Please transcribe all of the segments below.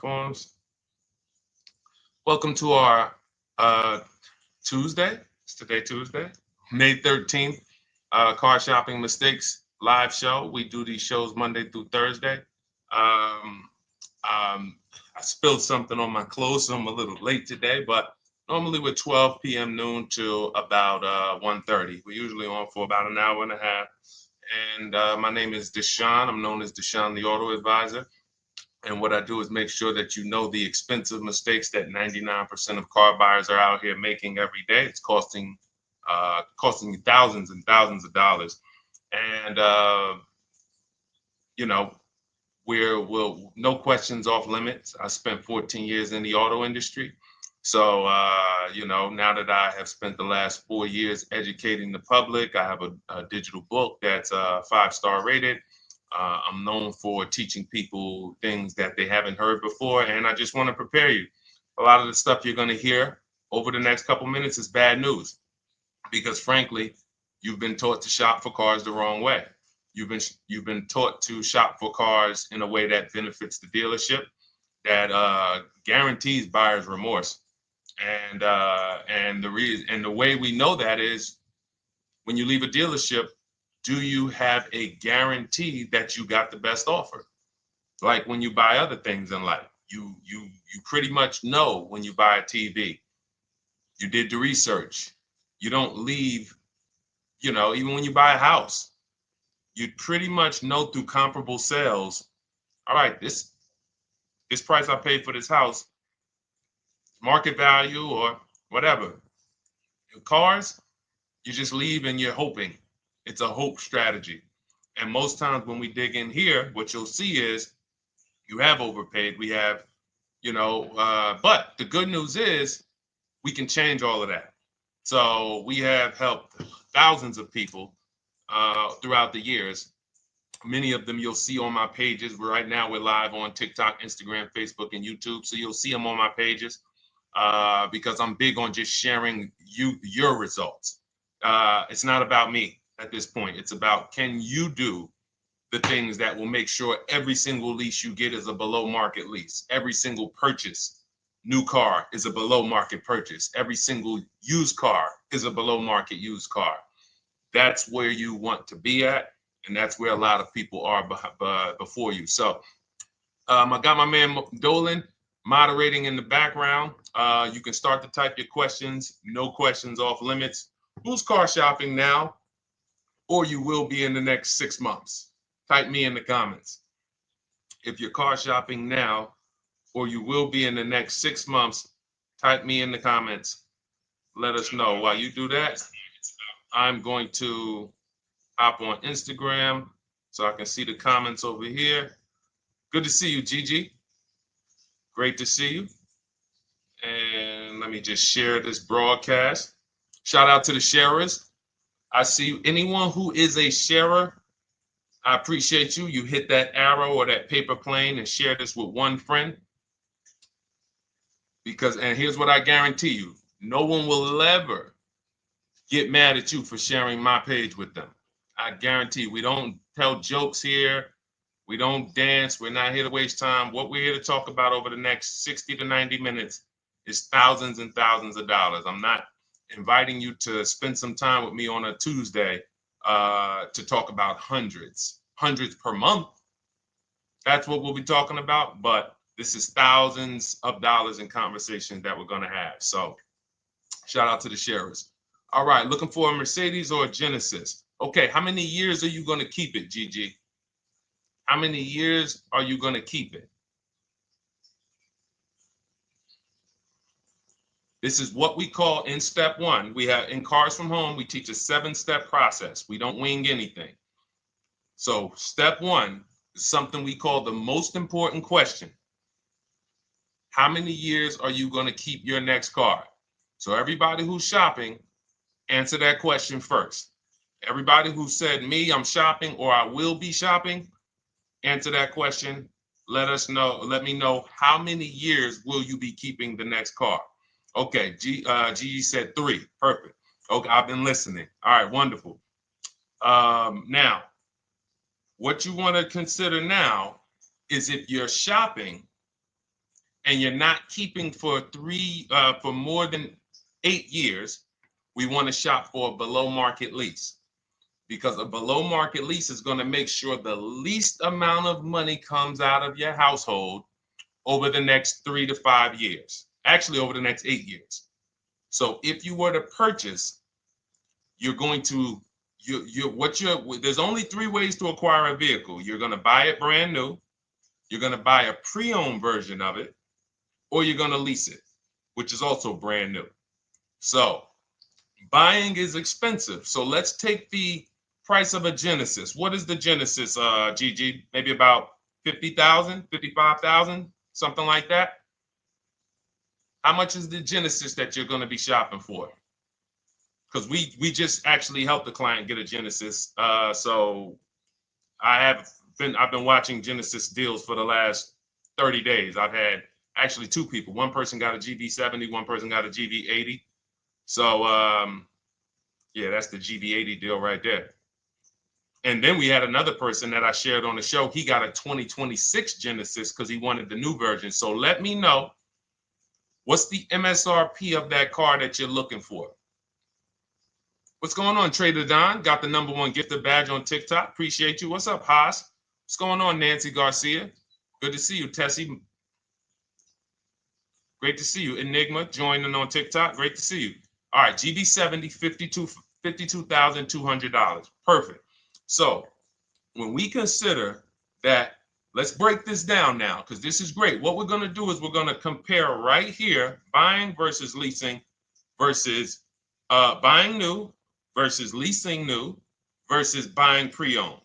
Forms. Welcome to our Tuesday. It's today Tuesday, May 13th. Car shopping mistakes live show. We do these shows Monday through Thursday. Um, I spilled something on my clothes, so I'm a little late today, but normally we're 12 p.m. noon till about 1:30. We're usually on for about an hour and a half. And my name is Deshone. I'm known as Deshone the Auto Advisor. And what I do is make sure that you know the expensive mistakes that 99% of car buyers are out here making every day. It's costing you thousands and thousands of dollars. And you know, we'll no questions off limits. I spent 14 years in the auto industry. So now that I have spent the last 4 years educating the public, I have a digital book that's 5-star rated. I'm known for teaching people things that they haven't heard before, and I just want to prepare you. A lot of the stuff you're going to hear over the next couple minutes is bad news because, frankly, you've been taught to shop for cars the wrong way. You've been taught to shop for cars in a way that benefits the dealership, that guarantees buyer's remorse, and the way we know that is when you leave a dealership. Do you have a guarantee that you got the best offer? Like when you buy other things in life, you pretty much know when you buy a TV. You did the research. You don't leave, even when you buy a house, you pretty much know through comparable sales, all right, this price I paid for this house, market value or whatever. Cars, you just leave and you're hoping. It's a hope strategy. And most times when we dig in here, what you'll see is you have overpaid. We have, but the good news is we can change all of that. So we have helped thousands of people throughout the years. Many of them you'll see on my pages. Right now we're live on TikTok, Instagram, Facebook, and YouTube. So you'll see them on my pages because I'm big on just sharing your results. It's not about me at this point. It's about, can you do the things that will make sure every single lease you get is a below market lease. Every single purchase, new car, is a below market purchase. Every single used car is a below market used car. That's where you want to be at, and that's where a lot of people are before you. So I got my man Dolan moderating in the background. You can start to type your questions. No questions off limits. Who's car shopping now, or you will be in the next 6 months? Type me in the comments. If you're car shopping now, or you will be in the next 6 months, type me in the comments. Let us know. While you do that, I'm going to hop on Instagram so I can see the comments over here. Good to see you, Gigi. Great to see you. And let me just share this broadcast. Shout out to the sharers. I see anyone who is a sharer. I appreciate you. You hit that arrow or that paper plane and share this with one friend. And here's what I guarantee you. No one will ever get mad at you for sharing my page with them. I guarantee you, we don't tell jokes here. We don't dance. We're not here to waste time. What we're here to talk about over the next 60 to 90 minutes is thousands and thousands of dollars. I'm not inviting you to spend some time with me on a Tuesday to talk about hundreds per month. That's what we'll be talking about. But this is thousands of dollars in conversations that we're going to have. So shout out to the sharers. All right, looking for a Mercedes or a Genesis. Okay, how many years are you going to keep it, Gigi? How many years are you going to keep it? This is what we call in step one. We have in Cars from Home, we teach a 7-step process. We don't wing anything. So step one is something we call the most important question. How many years are you going to keep your next car? So everybody who's shopping, answer that question first. Everybody who said me, I'm shopping, or I will be shopping, answer that question. Let me know how many years will you be keeping the next car? Okay, Gigi said 3. Perfect. Okay, I've been listening. All right, wonderful. Now, what you want to consider now is if you're shopping, and you're not keeping for more than 8 years, we want to shop for a below market lease, because a below market lease is going to make sure the least amount of money comes out of your household over the next 3 to 5 years, actually over the next 8 years. So if you were to purchase, you're going to, there's only 3 ways to acquire a vehicle. You're going to buy it brand new, you're going to buy a pre-owned version of it, or you're going to lease it, which is also brand new. So buying is expensive. So let's take the price of a Genesis. What is the Genesis, Gigi? Maybe about 50,000, 55,000, something like that. How much is the Genesis that you're going to be shopping for? Because we just actually helped the client get a Genesis. So I've been watching Genesis deals for the last 30 days. I've had actually 2 people. One person got a GB70, one person got a GB80. So yeah, that's the GB80 deal right there. And then we had another person that I shared on the show. He got a 2026 Genesis because he wanted the new version. So let me know, what's the MSRP of that car that you're looking for? What's going on, Trader Don? Got the #1 gifted badge on TikTok. Appreciate you. What's up, Haas? What's going on, Nancy Garcia? Good to see you, Tessie. Great to see you. Enigma joining on TikTok. Great to see you. All right, GB70, $52,200. Perfect. So when we consider that, let's break this down now, because this is great. What we're going to do is we're going to compare right here, buying versus leasing versus buying new versus leasing new versus buying pre-owned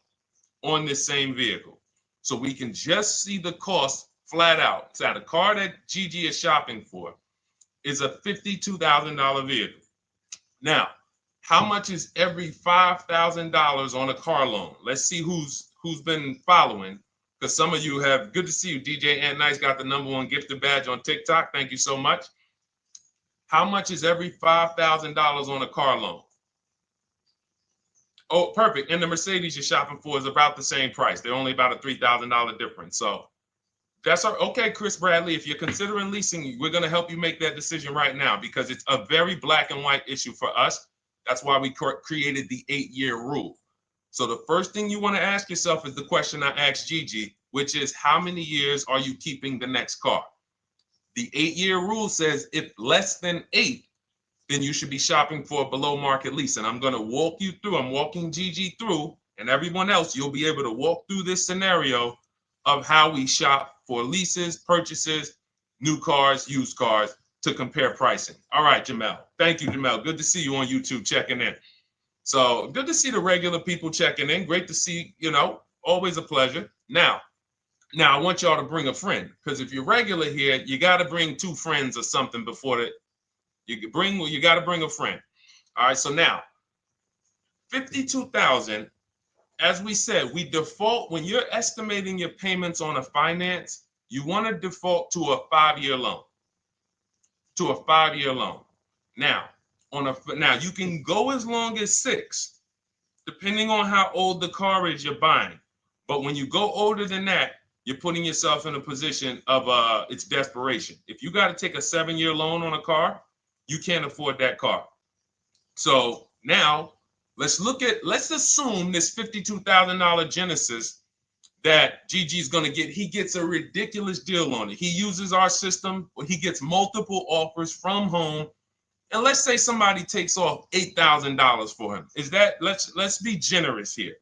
on this same vehicle. So we can just see the cost flat out. So the car that Gigi is shopping for is a $52,000 vehicle. Now, how much is every $5,000 on a car loan? Let's see who's been following, because some of you have. Good to see you, DJ Ant Nice got the #1 gifted badge on TikTok. Thank you so much. How much is every $5,000 on a car loan? Oh, perfect. And the Mercedes you're shopping for is about the same price. They're only about a $3,000 difference. So that's okay, Chris Bradley. If you're considering leasing, we're going to help you make that decision right now, because it's a very black and white issue for us. That's why we created the 8-year rule. So the first thing you want to ask yourself is the question I asked Gigi, which is, how many years are you keeping the next car? The 8-year rule says if less than 8, then you should be shopping for a below market lease. And I'm going to walk you through, I'm walking Gigi through, and everyone else, you'll be able to walk through this scenario of how we shop for leases, purchases, new cars, used cars, to compare pricing. All right, Jamel. Thank you, Jamel. Good to see you on YouTube checking in. So good to see the regular people checking in. Great to see, always a pleasure. Now I want y'all to bring a friend, because if you're regular here, you got to bring 2 friends or something before you got to bring a friend. All right, so now 52,000, as we said, we default when you're estimating your payments on a finance, you want to default to a 5-year loan. Now, you can go as long as 6, depending on how old the car is you're buying. But when you go older than that, you're putting yourself in a position of it's desperation. If you got to take a 7-year loan on a car, you can't afford that car. So now let's assume this $52,000 Genesis that Gigi's going to get. He gets a ridiculous deal on it. He uses our system, he gets multiple offers from home. And let's say somebody takes off $8,000 for him. Let's be generous here,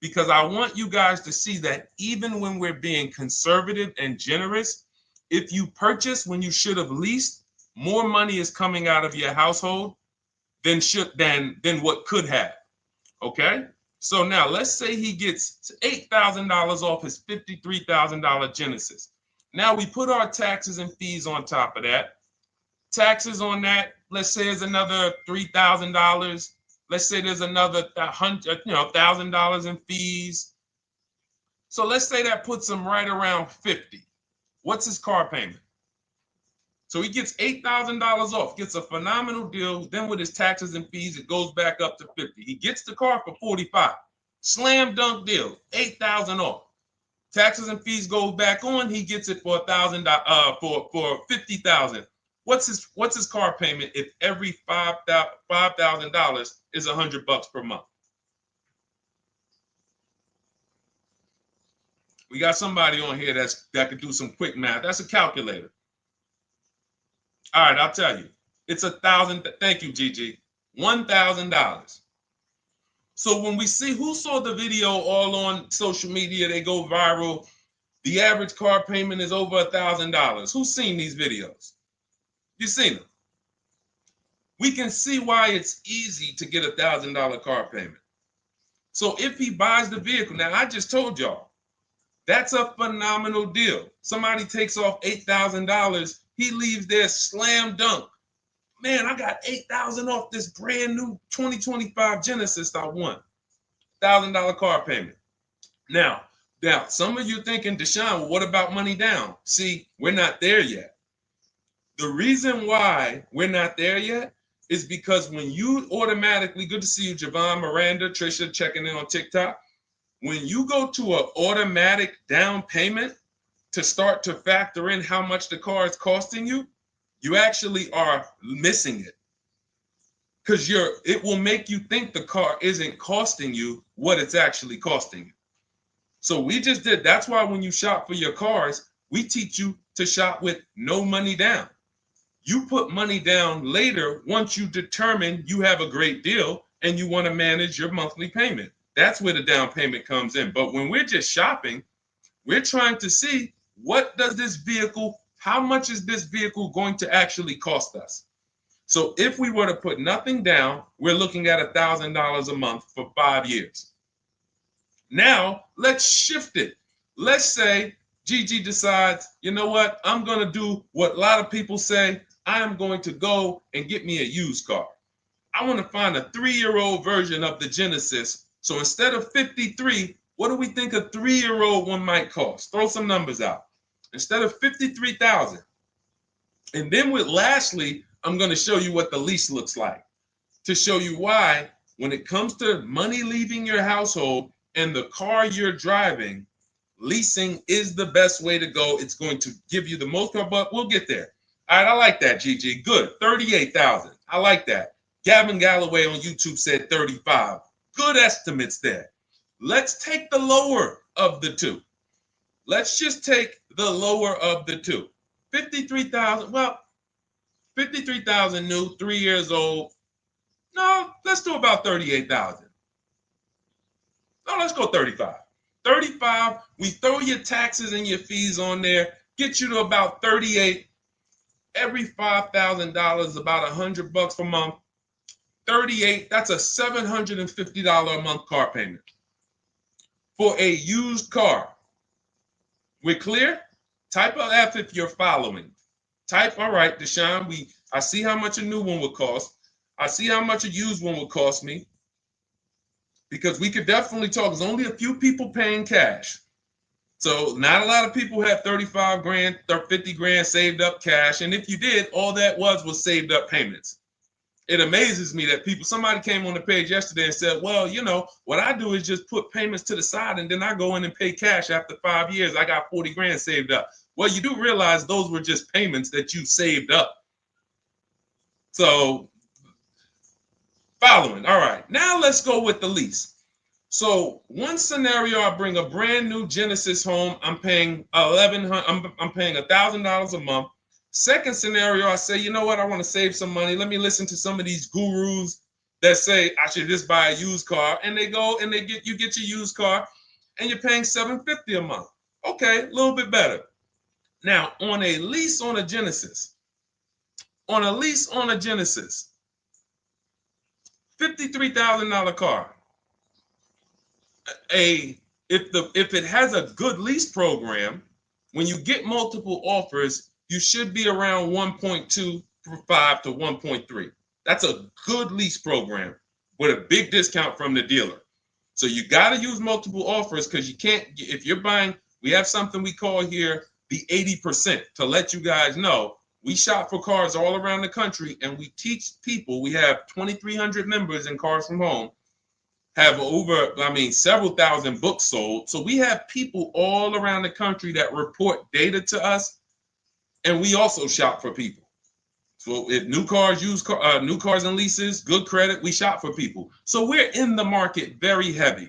because I want you guys to see that even when we're being conservative and generous, if you purchase when you should have leased, more money is coming out of your household than what could have. Okay? So now let's say he gets $8,000 off his $53,000 Genesis. Now we put our taxes and fees on top of that. Taxes on that, let's say, is another $3,000. Let's say there's another $1,000 in fees. So let's say that puts him right around 50. What's his car payment? So he gets $8,000 off, gets a phenomenal deal. Then with his taxes and fees, it goes back up to 50. He gets the car for 45. Slam dunk deal, $8,000 off. Taxes and fees go back on. He gets it for $1,000. For $50,000. What's his car payment if every $5,000 is $100 per month? We got somebody on here that could do some quick math. That's a calculator. All right, I'll tell you. It's $1,000. Thank you, Gigi. $1,000. So when we see who saw the video all on social media, they go viral. The average car payment is over $1,000. Who's seen these videos? You've seen them. We can see why it's easy to get $1,000 car payment. So if he buys the vehicle, now I just told y'all, that's a phenomenal deal. Somebody takes off $8,000. He leaves there slam dunk. Man, I got $8,000 off this brand new 2025 Genesis I won. $1,000 car payment. Now, some of you thinking, Deshone, well, what about money down? See, we're not there yet. The reason why we're not there yet is because when you automatically, good to see you, Javon, Miranda, Trisha, checking in on TikTok. When you go to an automatic down payment to start to factor in how much the car is costing you, you actually are missing it. Because it will make you think the car isn't costing you what it's actually costing you. So we just did. That's why when you shop for your cars, we teach you to shop with no money down. You put money down later once you determine you have a great deal and you want to manage your monthly payment. That's where the down payment comes in. But when we're just shopping, we're trying to see how much is this vehicle going to actually cost us? So if we were to put nothing down, we're looking at $1,000 a month for 5 years. Now, let's shift it. Let's say Gigi decides, you know what? I'm going to do what a lot of people say. I am going to go and get me a used car. I want to find a 3-year-old version of the Genesis. So instead of $53,000, what do we think a 3-year-old one might cost? Throw some numbers out. Instead of $53,000. And then lastly, I'm going to show you what the lease looks like to show you why when it comes to money leaving your household and the car you're driving, leasing is the best way to go. It's going to give you the most, but we'll get there. All right, I like that, Gigi. Good. 38,000. I like that. Gavin Galloway on YouTube said 35. Good estimates there. Let's take the lower of the two. Let's just take the lower of the two. 53,000. Well, 53,000 new, 3 years old. No, let's do about 38,000. No, let's go 35. 35, we throw your taxes and your fees on there, get you to about 38. Every $5,000, about $100 per month. 38, that's a $750 a month car payment for a used car. We're clear? Type of F if you're following. Type, all right, Deshone, I see how much a new one would cost. I see how much a used one would cost me. Because we could definitely talk. There's only a few people paying cash. So not a lot of people have 35 grand, 50 grand saved up cash. And if you did, all that was saved up payments. It amazes me that somebody came on the page yesterday and said, well, you know, what I do is just put payments to the side and then I go in and pay cash after 5 years. I got 40 grand saved up. Well, you do realize those were just payments that you saved up. So following. All right, now let's go with the lease. So one scenario, I bring a brand new Genesis home. I'm paying $1,000 a month. Second scenario, I say, you know what? I want to save some money. Let me listen to some of these gurus that say I should just buy a used car, and they go and you get your used car, and you're paying $750 a month. Okay, a little bit better. Now on a lease on a Genesis, $53,000 car. If it has a good lease program, when you get multiple offers, you should be around 1.25 to 1.3. That's a good lease program with a big discount from the dealer. So you got to use multiple offers because you can't, if you're buying, we have something we call here the 80% to let you guys know. We shop for cars all around the country and we teach people, we have 2,300 members in Cars from Home, have several thousand books sold. So we have people all around the country that report data to us, and we also shop for people. So if new cars, new cars and leases, good credit, we shop for people. So we're in the market very heavy.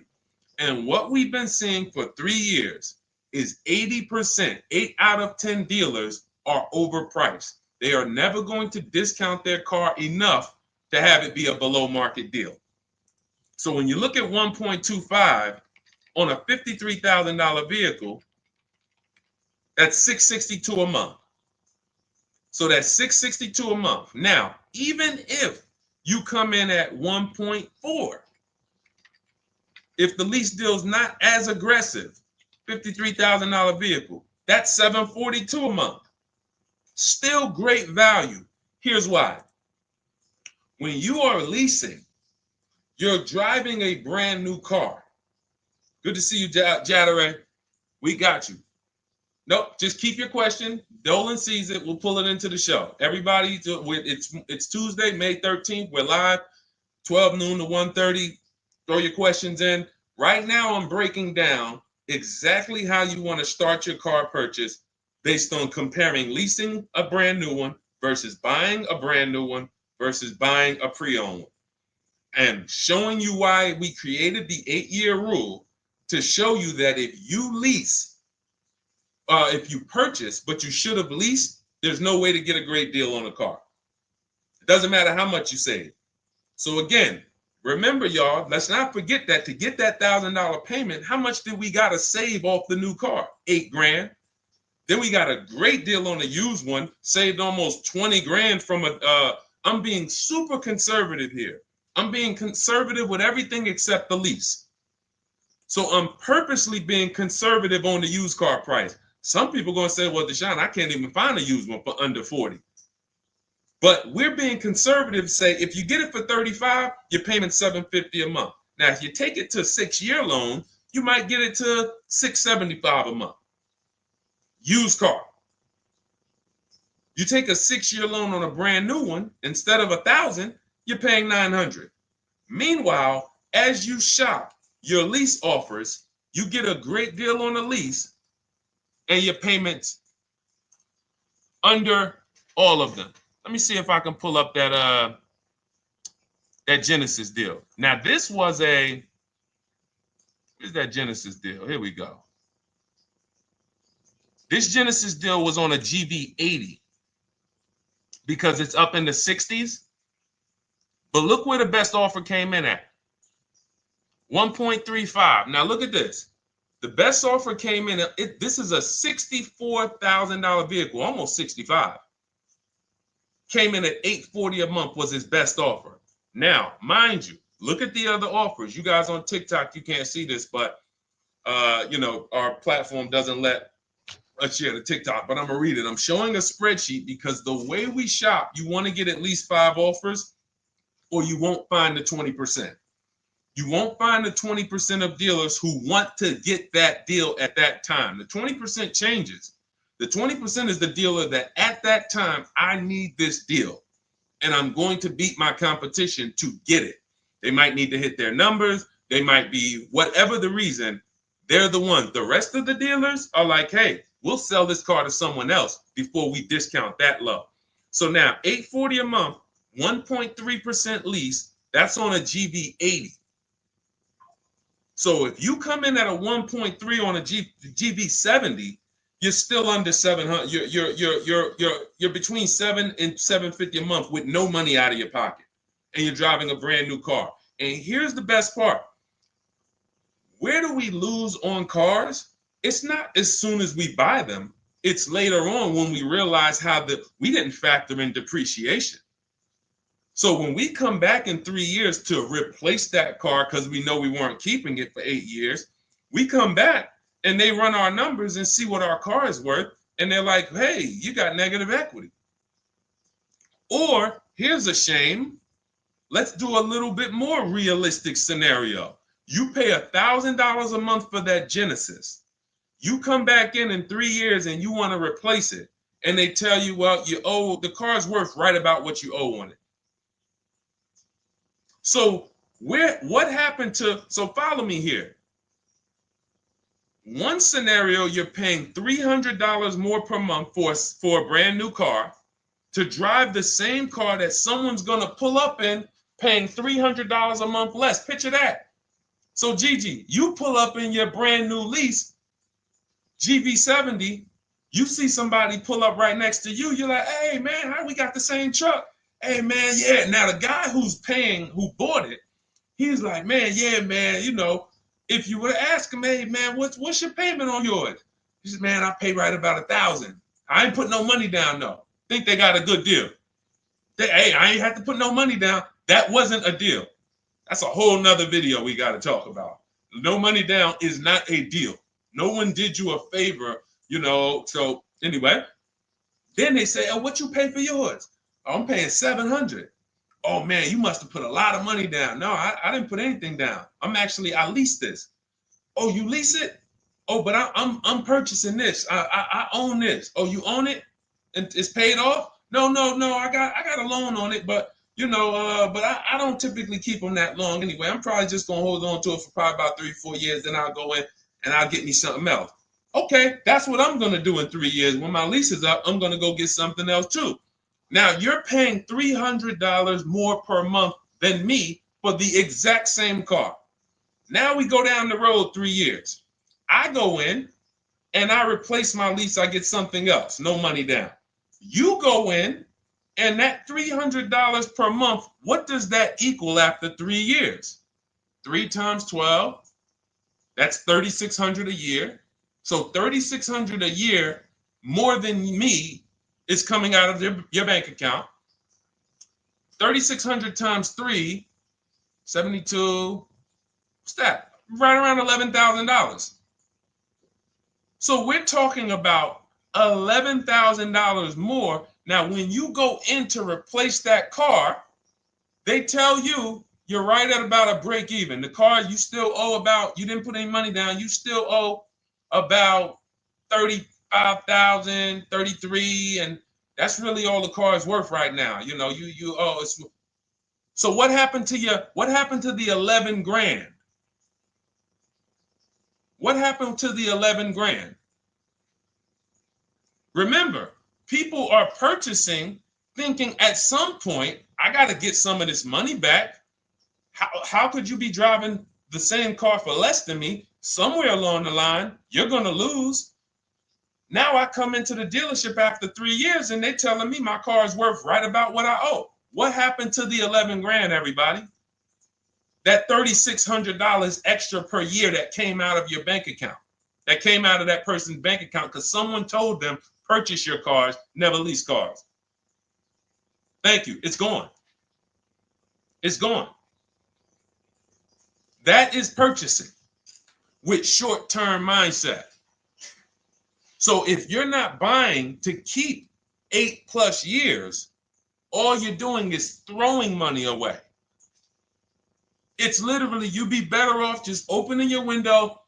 And what we've been seeing for 3 years is 80%, 8 out of 10 dealers are overpriced. They are never going to discount their car enough to have it be a below market deal. So when you look at 1.25 on a $53,000 vehicle, that's $662 a month. So that's $662 a month. Now, even if you come in at 1.4, if the lease deal is not as aggressive, $53,000 vehicle, that's $742 a month. Still great value. Here's why. When you are leasing, you're driving a brand new car. Good to see you, Jadare. We got you. Nope, just keep your question. Dolan sees it. We'll pull it into the show. Everybody, it's Tuesday, May 13th. We're live, 12 noon to 1:30. Throw your questions in. Right now, I'm breaking down exactly how you want to start your car purchase based on comparing leasing a brand new one versus buying a brand new one versus buying a pre-owned one. And showing you why we created the 8-year rule to show you that if you lease, if you purchase, but you should have leased, there's no way to get a great deal on a car. It doesn't matter how much you save. So again, remember, y'all, let's not forget that to get that $1,000 payment, how much did we got to save off the new car? $8,000. Then we got a great deal on a used one, saved almost 20 grand from I'm being super conservative here. I'm being conservative with everything except the lease. So I'm purposely being conservative on the used car price. Some people are going to say, well, Deshone, I can't even find a used one for under 40. But we're being conservative, say if you get it for 35, you're paying $750 a month. Now, if you take it to a 6-year loan, you might get it to $675 a month. Used car. You take a 6-year loan on a brand new one, instead of $1,000, you're paying $900. Meanwhile, as you shop your lease offers, you get a great deal on the lease, and your payments under all of them. Let me see if I can pull up that Genesis deal. Now, this was where's that Genesis deal? Here we go. This Genesis deal was on a GV80 because it's up in the 60s. But look where the best offer came in at. 1.35. Now look at this. The best offer came in, this is a $64,000 vehicle, almost 65. Came in at $840 a month was his best offer. Now, mind you, look at the other offers. You guys on TikTok, you can't see this, but our platform doesn't let us share the TikTok, but I'm gonna read it. I'm showing a spreadsheet because the way we shop, you want to get at least 5 offers or you won't find the 20%. You won't find the 20% of dealers who want to get that deal at that time. The 20% changes. The 20% is the dealer that at that time, I need this deal and I'm going to beat my competition to get it. They might need to hit their numbers. They might be whatever the reason. They're the ones. The rest of the dealers are like, hey, we'll sell this car to someone else before we discount that low. So now $840 a month, 1.3% lease, that's on a GV80. So if you come in at a 1.3 on a GV70, you're still under 700. You're between 7 and 750 a month with no money out of your pocket, and you're driving a brand new car. And here's the best part: where do we lose on cars? It's not as soon as we buy them. It's later on when we realize we didn't factor in depreciation. So when we come back in 3 years to replace that car because we know we weren't keeping it for 8 years, we come back and they run our numbers and see what our car is worth. And they're like, hey, you got negative equity. Or here's a shame. Let's do a little bit more realistic scenario. You pay $1,000 a month for that Genesis. You come back in 3 years and you want to replace it. And they tell you, well, the car's worth right about what you owe on it. So What happened to, so follow me here. One scenario, you're paying $300 more per month for a brand new car to drive the same car that someone's going to pull up in, paying $300 a month less. Picture that. So Gigi, you pull up in your brand new lease, GV70, you see somebody pull up right next to you. You're like, hey man, how we got the same truck? Hey man, yeah. Now the guy who bought it, he's like, man, yeah, man, you know, if you were to ask him, hey man, what's your payment on yours? He says, man, I pay right about $1,000. I ain't put no money down though. Think they got a good deal. Hey, I ain't had to put no money down. That wasn't a deal. That's a whole nother video we got to talk about. No money down is not a deal. No one did you a favor, you know. So anyway, then they say, oh, what you pay for yours? Oh, I'm paying $700. Oh man, you must have put a lot of money down. No, I didn't put anything down. I leased this. Oh, you lease it? Oh, but I'm purchasing this. I own this. Oh, you own it? And it's paid off? No. I got a loan on it, but you know, but I don't typically keep them that long anyway. I'm probably just gonna hold on to it for probably about 3-4 years. Then I'll go in and I'll get me something else. Okay, that's what I'm gonna do in 3 years. When my lease is up, I'm gonna go get something else too. Now you're paying $300 more per month than me for the exact same car. Now we go down the road 3 years. I go in and I replace my lease. I get something else, no money down. You go in and that $300 per month, what does that equal after 3 years? 3 times 12, that's $3,600 a year. So $3,600 a year more than me is coming out of your bank account. 3,600 times 3, 72, what's that? Right around $11,000. So we're talking about $11,000 more. Now, when you go in to replace that car, they tell you you're right at about a break even. The car you still owe about, you didn't put any money down, you still owe about 35,000, 33, and that's really all the car is worth right now. You know, you owe. So what happened to you? What happened to the 11 grand? What happened to the 11 grand? Remember, people are purchasing thinking at some point, I got to get some of this money back. How could you be driving the same car for less than me? Somewhere along the line, you're going to lose. Now I come into the dealership after 3 years and they're telling me my car is worth right about what I owe. What happened to the 11 grand, everybody? That $3,600 extra per year that came out of your bank account, that came out of that person's bank account because someone told them, purchase your cars, never lease cars. Thank you. It's gone. It's gone. That is purchasing with short-term mindset. So if you're not buying to keep 8+ years, all you're doing is throwing money away. It's literally, you'd be better off just opening your window,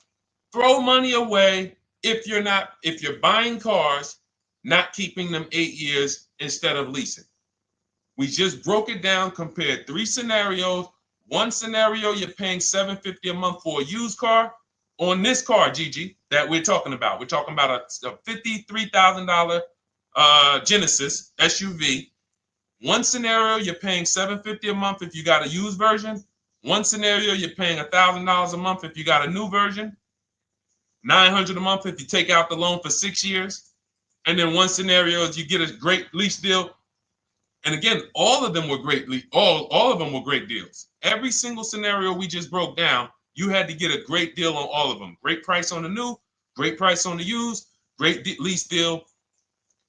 throw money away if you're buying cars, not keeping them 8 years instead of leasing. We just broke it down, compared 3 scenarios. One scenario, you're paying $750 a month for a used car. On this car, Gigi, that we're talking about a $53,000 Genesis SUV. One scenario, you're paying $750 a month if you got a used version. One scenario, you're paying $1,000 a month if you got a new version. $900 a month if you take out the loan for 6 years. And then one scenario is you get a great lease deal. And again, all of them were great. All of them were great deals. Every single scenario we just broke down, you had to get a great deal on all of them. Great price on the new, great price on the used, great lease deal.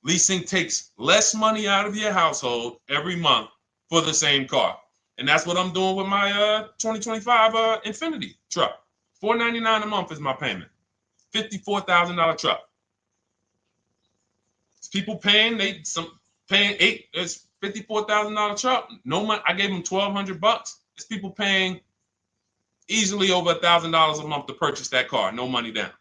Leasing takes less money out of your household every month for the same car. And that's what I'm doing with my 2025 Infiniti truck. $499 a month is my payment. $54,000 truck. It's people paying, it's $54,000 truck. No money. I gave them $1,200. It's people paying easily over $1,000 a month to purchase that car. No money down.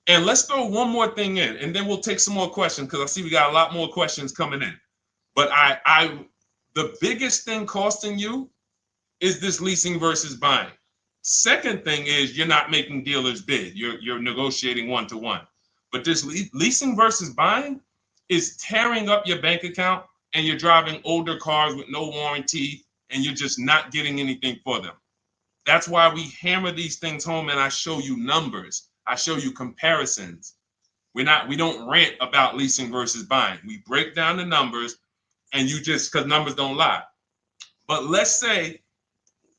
And let's throw one more thing in, and then we'll take some more questions because I see we got a lot more questions coming in. But the biggest thing costing you is this leasing versus buying? Second thing is you're not making dealers bid. You're negotiating one-to-one. But this leasing versus buying is tearing up your bank account, and you're driving older cars with no warranty, and you're just not getting anything for them. That's why we hammer these things home, and I show you numbers. I show you comparisons. We don't rant about leasing versus buying. We break down the numbers, and you just, because numbers don't lie. But let's say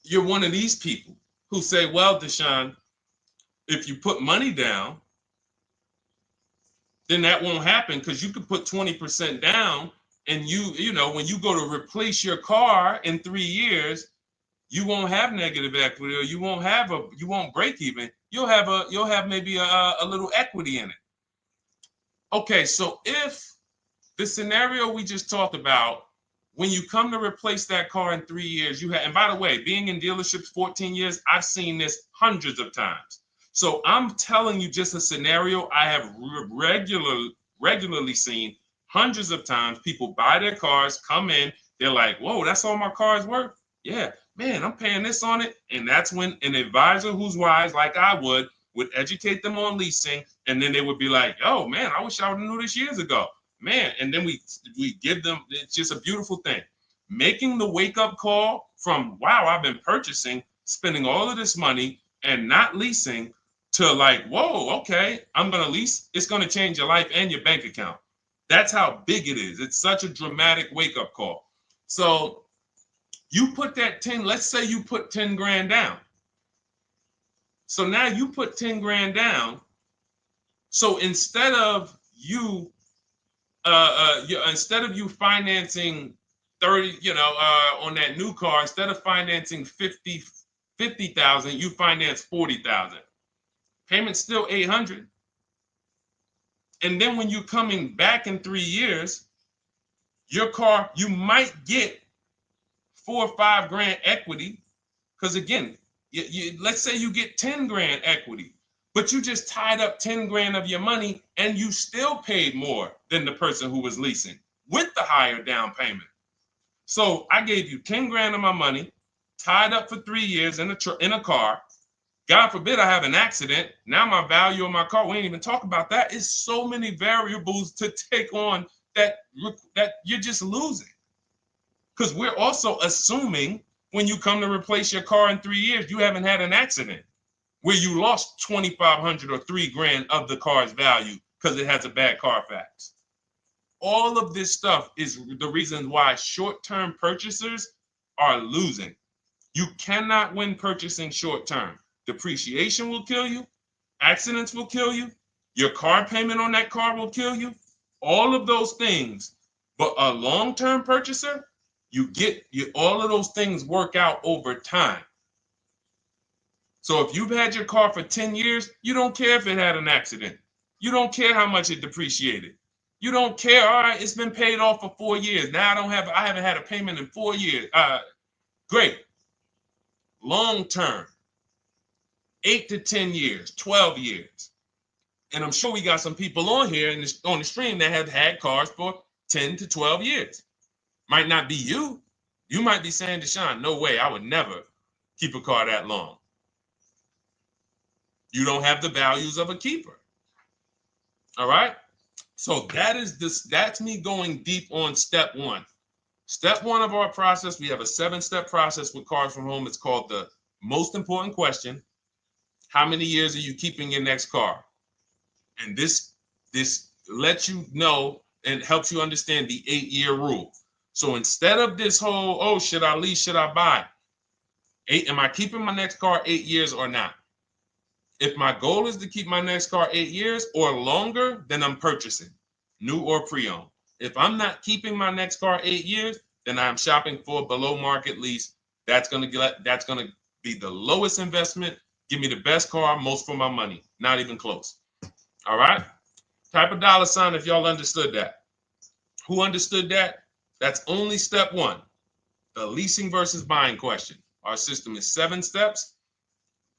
you're one of these people who say, well, Deshone, if you put money down, then that won't happen, because you could put 20% down, and you know, when you go to replace your car in 3 years, you won't have negative equity, or you won't break even. You'll have maybe a little equity in it. Okay, so if the scenario we just talked about, when you come to replace that car in 3 years, and by the way, being in dealerships 14 years, I've seen this hundreds of times. So I'm telling you just a scenario I have regularly seen hundreds of times. People buy their cars, come in, they're like, whoa, that's all my car's worth? Yeah, man, I'm paying this on it. And that's when an advisor who's wise, like I would educate them on leasing. And then they would be like, oh, man, I wish I would have knew this years ago. Man, and then we give them, it's just a beautiful thing. Making the wake-up call from, wow, I've been purchasing, spending all of this money and not leasing, to like, whoa, okay, I'm going to lease. It's going to change your life and your bank account. That's how big it is. It's such a dramatic wake-up call. So you put that 10, let's say you put 10 grand down. So now you put 10 grand down. So instead of you financing 30, on that new car, instead of financing 50,000, you finance 40,000. Payment's still 800. And then when you're coming back in 3 years, your car, you might get 4 or 5 grand equity. Because again, let's say you get 10 grand equity, but you just tied up 10 grand of your money, and you still paid more than the person who was leasing with the higher down payment. So I gave you 10 grand of my money, tied up for 3 years in a car. God forbid I have an accident. Now my value of my car, we ain't even talk about that. It's so many variables to take on that you're just losing. Because we're also assuming when you come to replace your car in 3 years, you haven't had an accident where you lost 2,500 or 3 grand of the car's value because it has a bad Carfax. All of this stuff is the reason why short-term purchasers are losing. You cannot win purchasing short-term. Depreciation will kill you. Accidents will kill you. Your car payment on that car will kill you. All of those things. But a long-term purchaser, all of those things work out over time. So if you've had your car for 10 years, you don't care if it had an accident. You don't care how much it depreciated. You don't care. All right, it's been paid off for 4 years. Now I haven't had a payment in 4 years. Great. Long-term. 8 to 10 years, 12 years. And I'm sure we got some people on here on the stream that have had cars for 10 to 12 years. Might not be you. You might be saying, Deshone, no way, I would never keep a car that long. You don't have the values of a keeper. All right? So that's me going deep on step one. Step one of our process, we have a 7-step process with Cars from Home. It's called the most important question. How many years are you keeping your next car? And this lets you know and helps you understand the 8-year rule. So instead of this whole, oh, should I lease, should I buy? Am I keeping my next car 8 years or not? If my goal is to keep my next car 8 years or longer, then I'm purchasing, new or pre-owned. If I'm not keeping my next car 8 years, then I'm shopping for a below market lease. That's gonna be the lowest investment. Give me the best car, most for my money. Not even close. All right? Type a dollar sign if y'all understood that. Who understood that? That's only step one. The leasing versus buying question. Our system is 7 steps.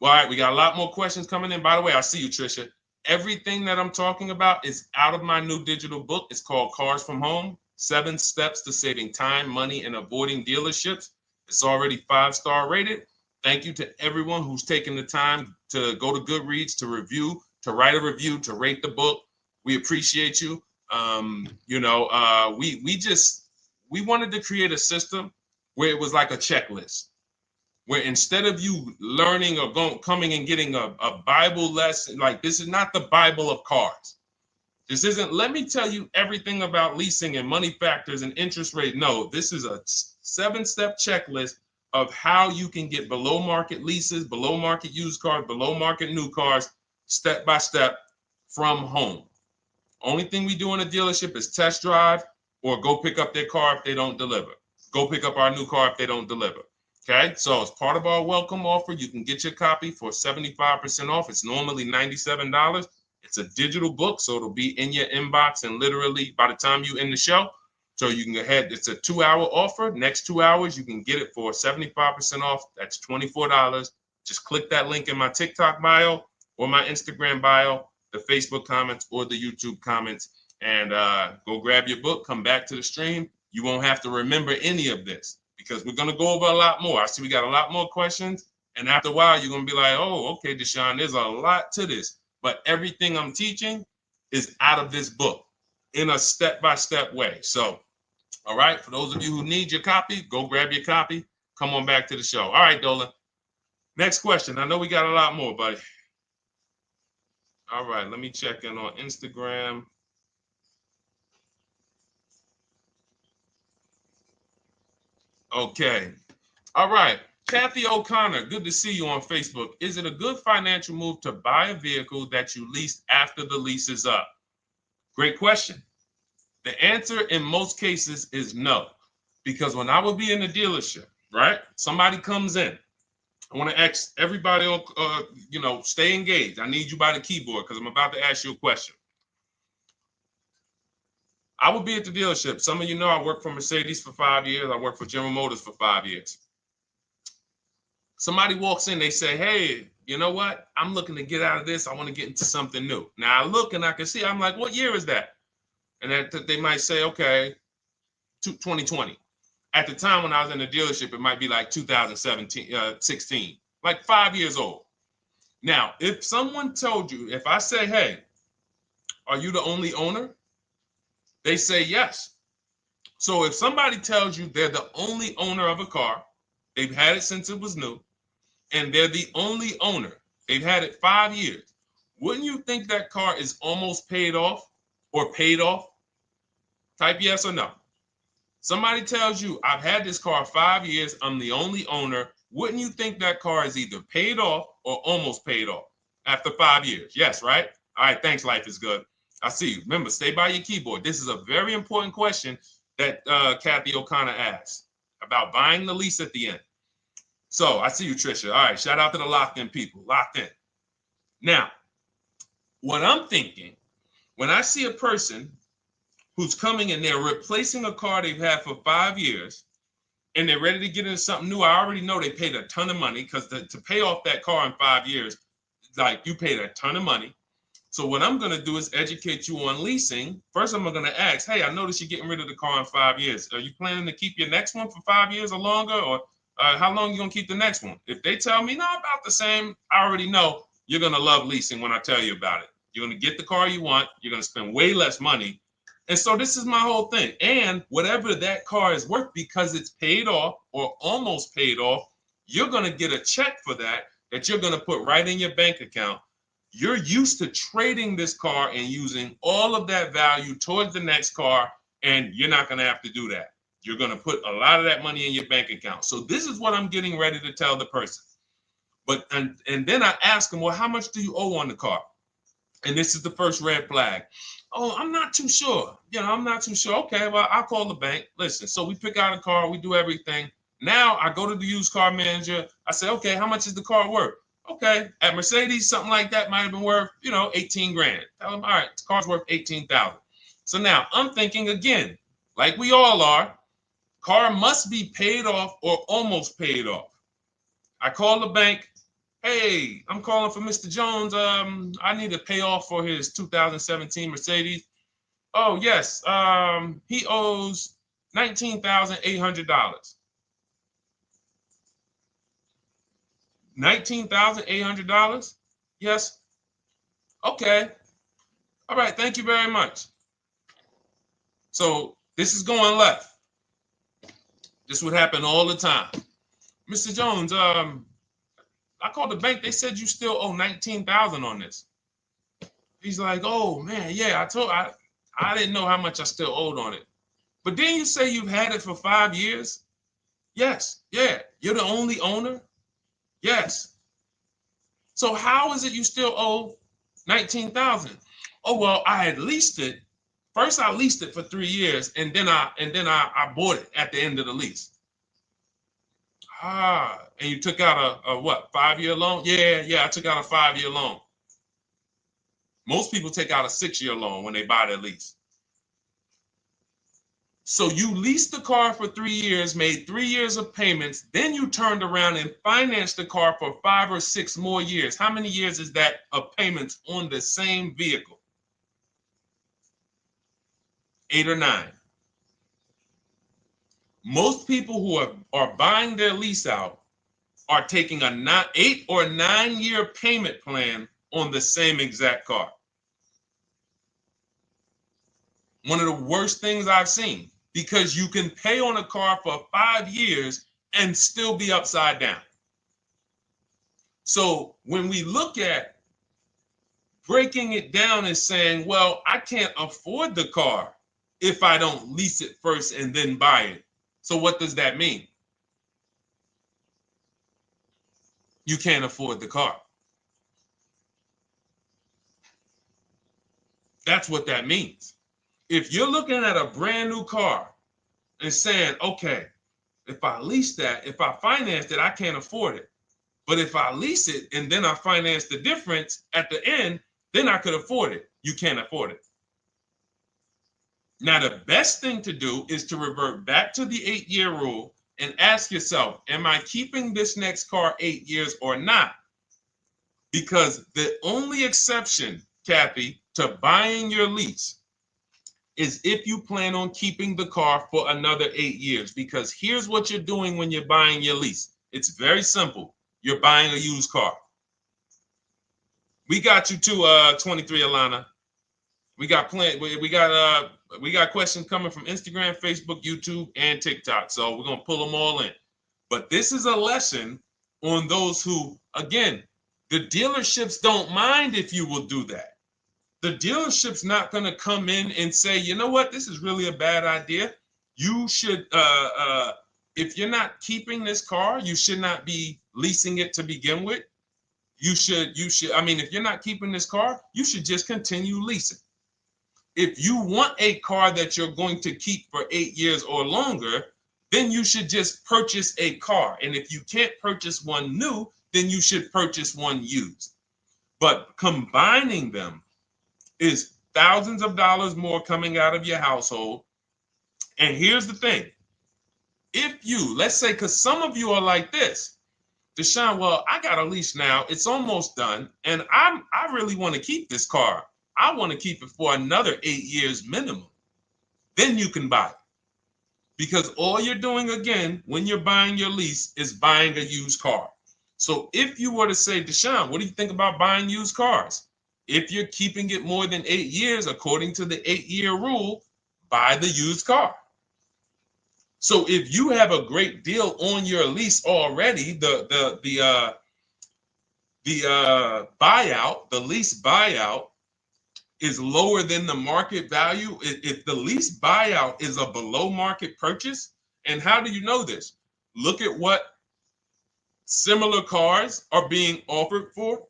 All right, we got a lot more questions coming in. By the way, I see you, Trisha. Everything that I'm talking about is out of my new digital book. It's called Cars from Home, 7 Steps to Saving Time, Money, and Avoiding Dealerships. It's already 5-star rated. Thank you to everyone who's taken the time to go to Goodreads to review, to write a review, to rate the book. We appreciate you. We wanted to create a system where it was like a checklist, where instead of you learning or coming and getting a Bible lesson, like this is not the Bible of cars. This isn't, let me tell you everything about leasing and money factors and interest rate. No, this is a 7-step checklist of how you can get below market leases, below market used cars, below market new cars, step by step from home. Only thing we do in a dealership is test drive or go pick up their car if they don't deliver. Go pick up our new car if they don't deliver. Okay, so as part of our welcome offer, you can get your copy for 75% off. It's normally $97. It's a digital book, so it'll be in your inbox and literally by the time you end the show. So you can go ahead. It's a 2-hour offer. Next 2 hours, you can get it for 75% off. That's $24. Just click that link in my TikTok bio or my Instagram bio, the Facebook comments or the YouTube comments, and go grab your book. Come back to the stream. You won't have to remember any of this because we're going to go over a lot more. I see we got a lot more questions. And after a while, you're going to be like, oh, okay, Deshone, there's a lot to this. But everything I'm teaching is out of this book in a step-by-step way. So, all right, for those of you who need your copy, go grab your copy. Come on back to the show. All right, Dolan. Next question. I know we got a lot more, buddy. All right, let me check in on Instagram. Okay. All right. Kathy O'Connor, good to see you on Facebook. Is it a good financial move to buy a vehicle that you leased after the lease is up? Great question. The answer in most cases is no, because when I would be in the dealership, right? Somebody comes in. I want to ask everybody, stay engaged. I need you by the keyboard because I'm about to ask you a question. I would be at the dealership. Some of you know I worked for Mercedes for 5 years. I worked for General Motors for 5 years. Somebody walks in, they say, hey, you know what? I'm looking to get out of this. I want to get into something new. Now I look and I can see, I'm like, what year is that? And that they might say, okay, 2020. At the time when I was in the dealership, it might be like 16, like 5 years old. Now, if someone told you, if I say, hey, are you the only owner? They say yes. So if somebody tells you they're the only owner of a car, they've had it since it was new, and they're the only owner, they've had it 5 years, wouldn't you think that car is almost paid off or paid off? Type yes or no. Somebody tells you, I've had this car 5 years, I'm the only owner. Wouldn't you think that car is either paid off or almost paid off after 5 years? Yes, right? All right, thanks, Life is Good. I see you. Remember, stay by your keyboard. This is a very important question that Kathy O'Connor asked about buying the lease at the end. So I see you, Trisha. All right, shout out to the locked in people. Locked in. Now, what I'm thinking, when I see a person who's coming in, they're replacing a car they've had for 5 years, and they're ready to get into something new. I already know they paid a ton of money because to pay off that car in 5 years, like you paid a ton of money. So what I'm going to do is educate you on leasing. First, I'm going to ask, hey, I noticed you're getting rid of the car in 5 years. Are you planning to keep your next one for 5 years or longer? Or how long are you going to keep the next one? If they tell me, no, about the same, I already know you're going to love leasing when I tell you about it. You're going to get the car you want. You're going to spend way less money. And so this is my whole thing. And whatever that car is worth, because it's paid off or almost paid off, you're going to get a check for that you're going to put right in your bank account. You're used to trading this car and using all of that value towards the next car, and you're not going to have to do that. You're going to put a lot of that money in your bank account. So this is what I'm getting ready to tell the person. But and then I ask them, well, how much do you owe on the car? And this is the first red flag. Oh, I'm not too sure. I'm not too sure. Okay, well, I'll call the bank. Listen, so we pick out a car, we do everything. Now I go to the used car manager. I say, okay, how much is the car worth? Okay, at Mercedes, something like that might have been worth, 18 grand. Tell them, all right, the car's worth 18,000. So now I'm thinking again, like we all are, car must be paid off or almost paid off. I call the bank. Hey, I'm calling for Mr. Jones. I need to pay off for his 2017 Mercedes. Oh, yes. He owes $19,800. $19,800? Yes. Okay. All right. Thank you very much. So this is going left. This would happen all the time. Mr. Jones, I called the bank. They said you still owe 19,000 on this. He's like, oh man, yeah, I didn't know how much I still owed on it. But didn't you say you've had it for 5 years? Yes. Yeah. You're the only owner? Yes. So how is it you still owe 19,000? Oh, well, I had leased it. First I leased it for 3 years and then I bought it at the end of the lease. Ah, and you took out a what, 5-year loan? Yeah, I took out a 5-year loan. Most people take out a 6-year loan when they buy their lease. So you leased the car for 3 years, made 3 years of payments, then you turned around and financed the car for 5 or 6 more years. How many years is that of payments on the same vehicle? 8 or 9. Most people who are buying their lease out are taking a 8 or 9 year payment plan on the same exact car. One of the worst things I've seen, because you can pay on a car for 5 years and still be upside down. So when we look at breaking it down and saying, well, I can't afford the car if I don't lease it first and then buy it. So what does that mean? You can't afford the car. That's what that means. If you're looking at a brand new car and saying, okay, if I lease that, if I finance it, I can't afford it. But if I lease it and then I finance the difference at the end, then I could afford it. You can't afford it. Now, the best thing to do is to revert back to the 8-year rule and ask yourself, am I keeping this next car 8 years or not? Because the only exception, Kathy, to buying your lease is if you plan on keeping the car for another 8 years. Because here's what you're doing when you're buying your lease. It's very simple. You're buying a used car. We got you to 23, Alana. We got questions coming from Instagram, Facebook, YouTube, and TikTok. So we're gonna pull them all in. But this is a lesson on those who, again, the dealerships don't mind if you will do that. The dealership's not gonna come in and say, you know what, this is really a bad idea. You should, if you're not keeping this car, you should not be leasing it to begin with. You should, I mean, if you're not keeping this car, you should just continue leasing. If you want a car that you're going to keep for 8 years or longer, then you should just purchase a car. And if you can't purchase one new, then you should purchase one used. But combining them is thousands of dollars more coming out of your household. And here's the thing. If you, let's say, because some of you are like this, Deshone, well, I got a lease now. It's almost done. And I really want to keep this car. I want to keep it for another 8 years minimum. Then you can buy it. Because all you're doing, again, when you're buying your lease is buying a used car. So if you were to say, Deshone, what do you think about buying used cars? If you're keeping it more than 8 years, according to the 8-year rule, buy the used car. So if you have a great deal on your lease already, the buyout, the lease buyout is lower than the market value. If the lease buyout is a below market purchase, and how do you know this? Look at what similar cars are being offered for.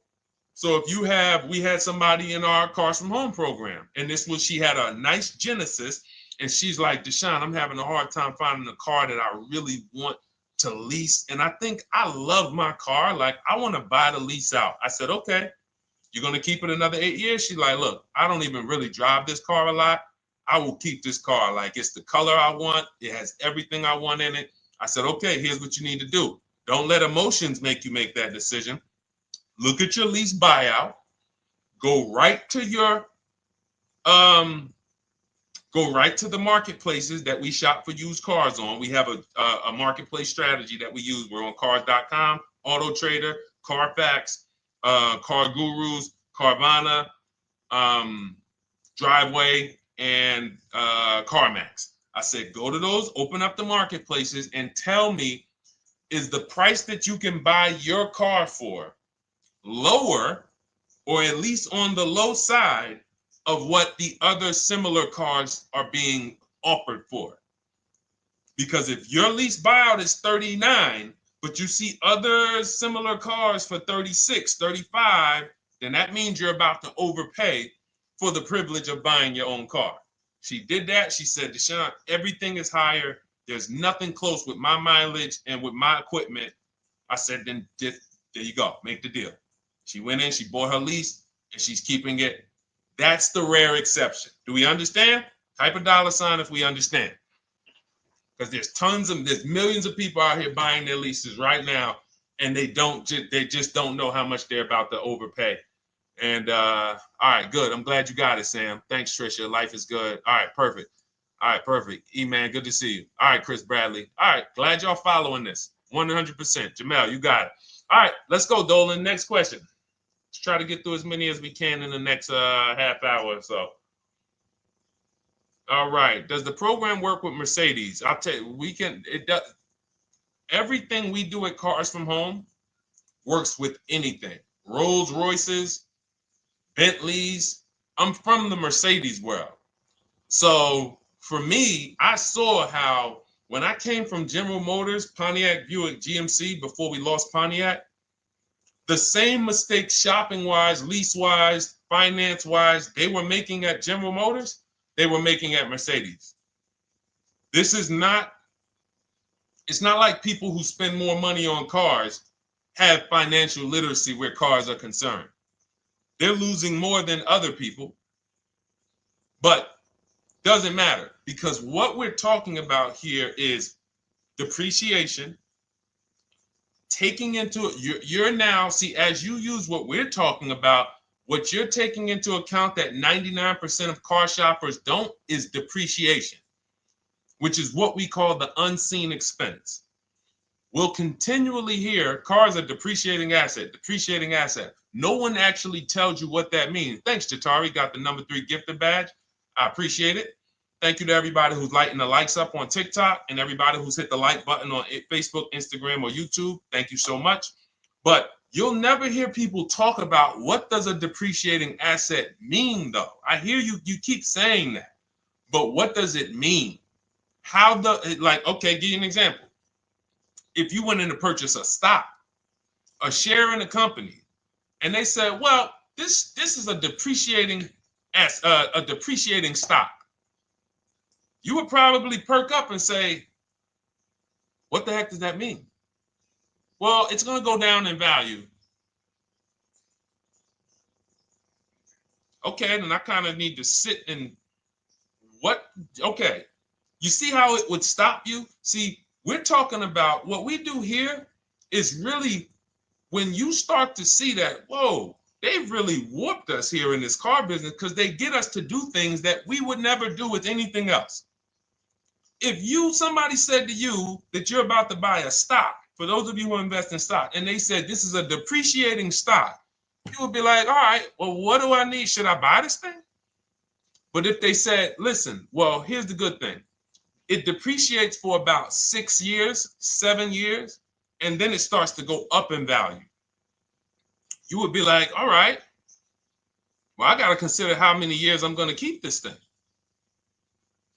So if you have, we had somebody in our Cars from Home program, and she had a nice Genesis, and she's like, Deshone, I'm having a hard time finding a car that I really want to lease. And I think I love my car. Like, I want to buy the lease out. I said, okay, you're going to keep it another 8 years? She's like, look, I don't even really drive this car a lot. I will keep this car. Like, it's the color I want. It has everything I want in it. I said, okay, here's what you need to do. Don't let emotions make you make that decision. Look at your lease buyout. Go right to your go right to the marketplaces that we shop for used cars on. We have a marketplace strategy that we use. We're on cars.com, Auto Trader, Carfax, Car Gurus, Carvana, Driveway, and CarMax. I said, go to those, open up the marketplaces, and tell me, is the price that you can buy your car for lower, or at least on the low side of what the other similar cars are being offered for? Because if your lease buyout is 39, but you see other similar cars for 36, 35, then that means you're about to overpay for the privilege of buying your own car. She did that. She said, Deshone, everything is higher. There's nothing close with my mileage and with my equipment. I said, then there you go. Make the deal. She went in, she bought her lease, and she's keeping it. That's the rare exception. Do we understand? Type a $sign if we understand. Because there's millions of people out here buying their leases right now, and they just don't know how much they're about to overpay. And all right, good. I'm glad you got it, Sam. Thanks, Trisha. Life is good. All right, perfect. All right, perfect. E-Man, good to see you. All right, Chris Bradley. All right, glad y'all following this. 100%. Jamel, you got it. All right, let's go, Dolan. Next question. Let's try to get through as many as we can in the next half hour or so. All right. Does the program work with Mercedes? I'll tell you, it does. Everything we do at Cars from Home works with anything. Rolls Royces, Bentleys. I'm from the Mercedes world. So for me, I saw how when I came from General Motors, Pontiac, Buick, GMC, before we lost Pontiac, the same mistakes shopping-wise, lease-wise, finance-wise, they were making at General Motors, they were making at Mercedes. It's not like people who spend more money on cars have financial literacy where cars are concerned. They're losing more than other people, but doesn't matter, because what we're talking about here is depreciation, taking into you're now, see, as you use what we're talking about, what you're taking into account that 99% of car shoppers don't is depreciation, which is what we call the unseen expense. We'll continually hear cars are depreciating asset, depreciating asset. No one actually tells you what that means. Thanks, Jatari. Got the number 3 gifted badge. I appreciate it. Thank you to everybody who's lighting the likes up on TikTok and everybody who's hit the like button on Facebook, Instagram, or YouTube. Thank you so much. But you'll never hear people talk about what does a depreciating asset mean, though. I hear you keep saying that, but what does it mean? Okay, give you an example. If you went in to purchase a stock, a share in a company, and they said, well, this is a depreciating stock, you would probably perk up and say, what the heck does that mean? Well, it's going to go down in value. Okay, then I kind of need to sit and okay. You see how it would stop you? See, we're talking about what we do here is really when you start to see that, whoa, they've really warped us here in this car business because they get us to do things that we would never do with anything else. If somebody said to you that you're about to buy a stock, for those of you who invest in stock, and they said this is a depreciating stock, you would be like, all right, well, what do I need? Should I buy this thing? But if they said, listen, well, here's the good thing. It depreciates for about 6 years, 7 years, and then it starts to go up in value. You would be like, all right, well, I got to consider how many years I'm going to keep this thing.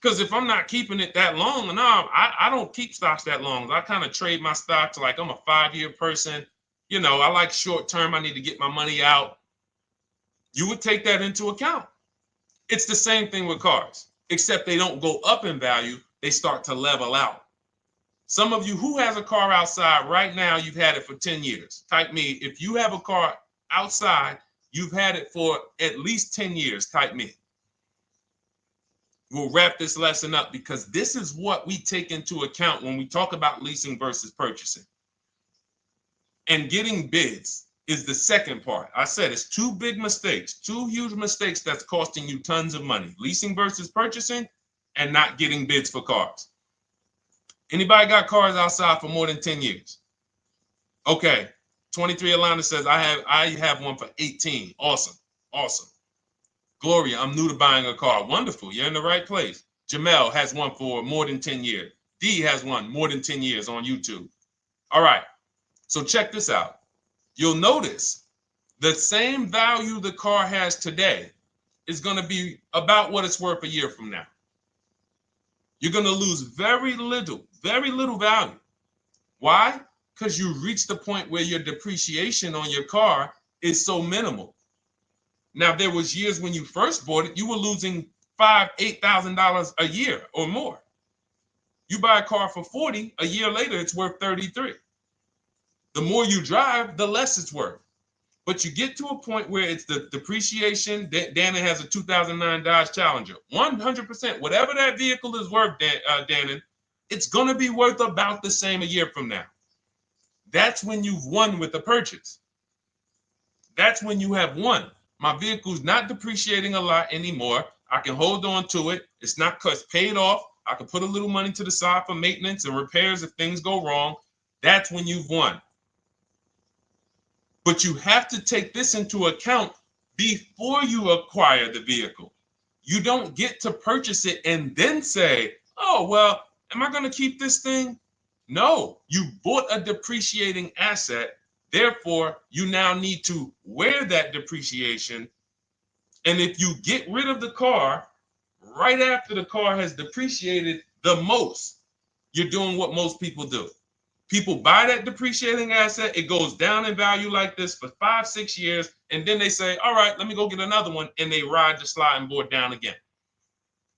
Because if I'm not keeping it that long, no, I don't keep stocks that long. I kind of trade my stocks like I'm a 5-year person. You know, I like short term. I need to get my money out. You would take that into account. It's the same thing with cars, except they don't go up in value. They start to level out. Some of you who has a car outside right now, you've had it for 10 years. Type me. If you have a car outside, you've had it for at least 10 years. Type me. We'll wrap this lesson up because this is what we take into account when we talk about leasing versus purchasing. And getting bids is the second part. I said it's 2 big mistakes, 2 huge mistakes that's costing you tons of money. Leasing versus purchasing and not getting bids for cars. Anybody got cars outside for more than 10 years? Okay, 23 Alana says, I have one for 18. Awesome. Awesome. Gloria, I'm new to buying a car. Wonderful. You're in the right place. Jamel has one for more than 10 years. D has one more than 10 years on YouTube. All right. So check this out. You'll notice the same value the car has today is going to be about what it's worth a year from now. You're going to lose very little value. Why? Because you reach the point where your depreciation on your car is so minimal. Now, there was years when you first bought it, you were losing $5,000, $8,000 a year or more. You buy a car for 40, a year later, it's worth 33. The more you drive, the less it's worth. But you get to a point where it's the depreciation. Dannon has a 2009 Dodge Challenger. 100%, whatever that vehicle is worth, Dannon, it's going to be worth about the same a year from now. That's when you've won with the purchase. That's when you have won. My vehicle's not depreciating a lot anymore. I can hold on to it. It's not because it's paid off. I can put a little money to the side for maintenance and repairs if things go wrong. That's when you've won. But you have to take this into account before you acquire the vehicle. You don't get to purchase it and then say, oh, well, am I going to keep this thing? No, you bought a depreciating asset. Therefore, you now need to wear that depreciation. And if you get rid of the car right after the car has depreciated the most, you're doing what most people do. People buy that depreciating asset. It goes down in value like this for 5-6 years. And then they say, all right, let me go get another one. And they ride the sliding board down again.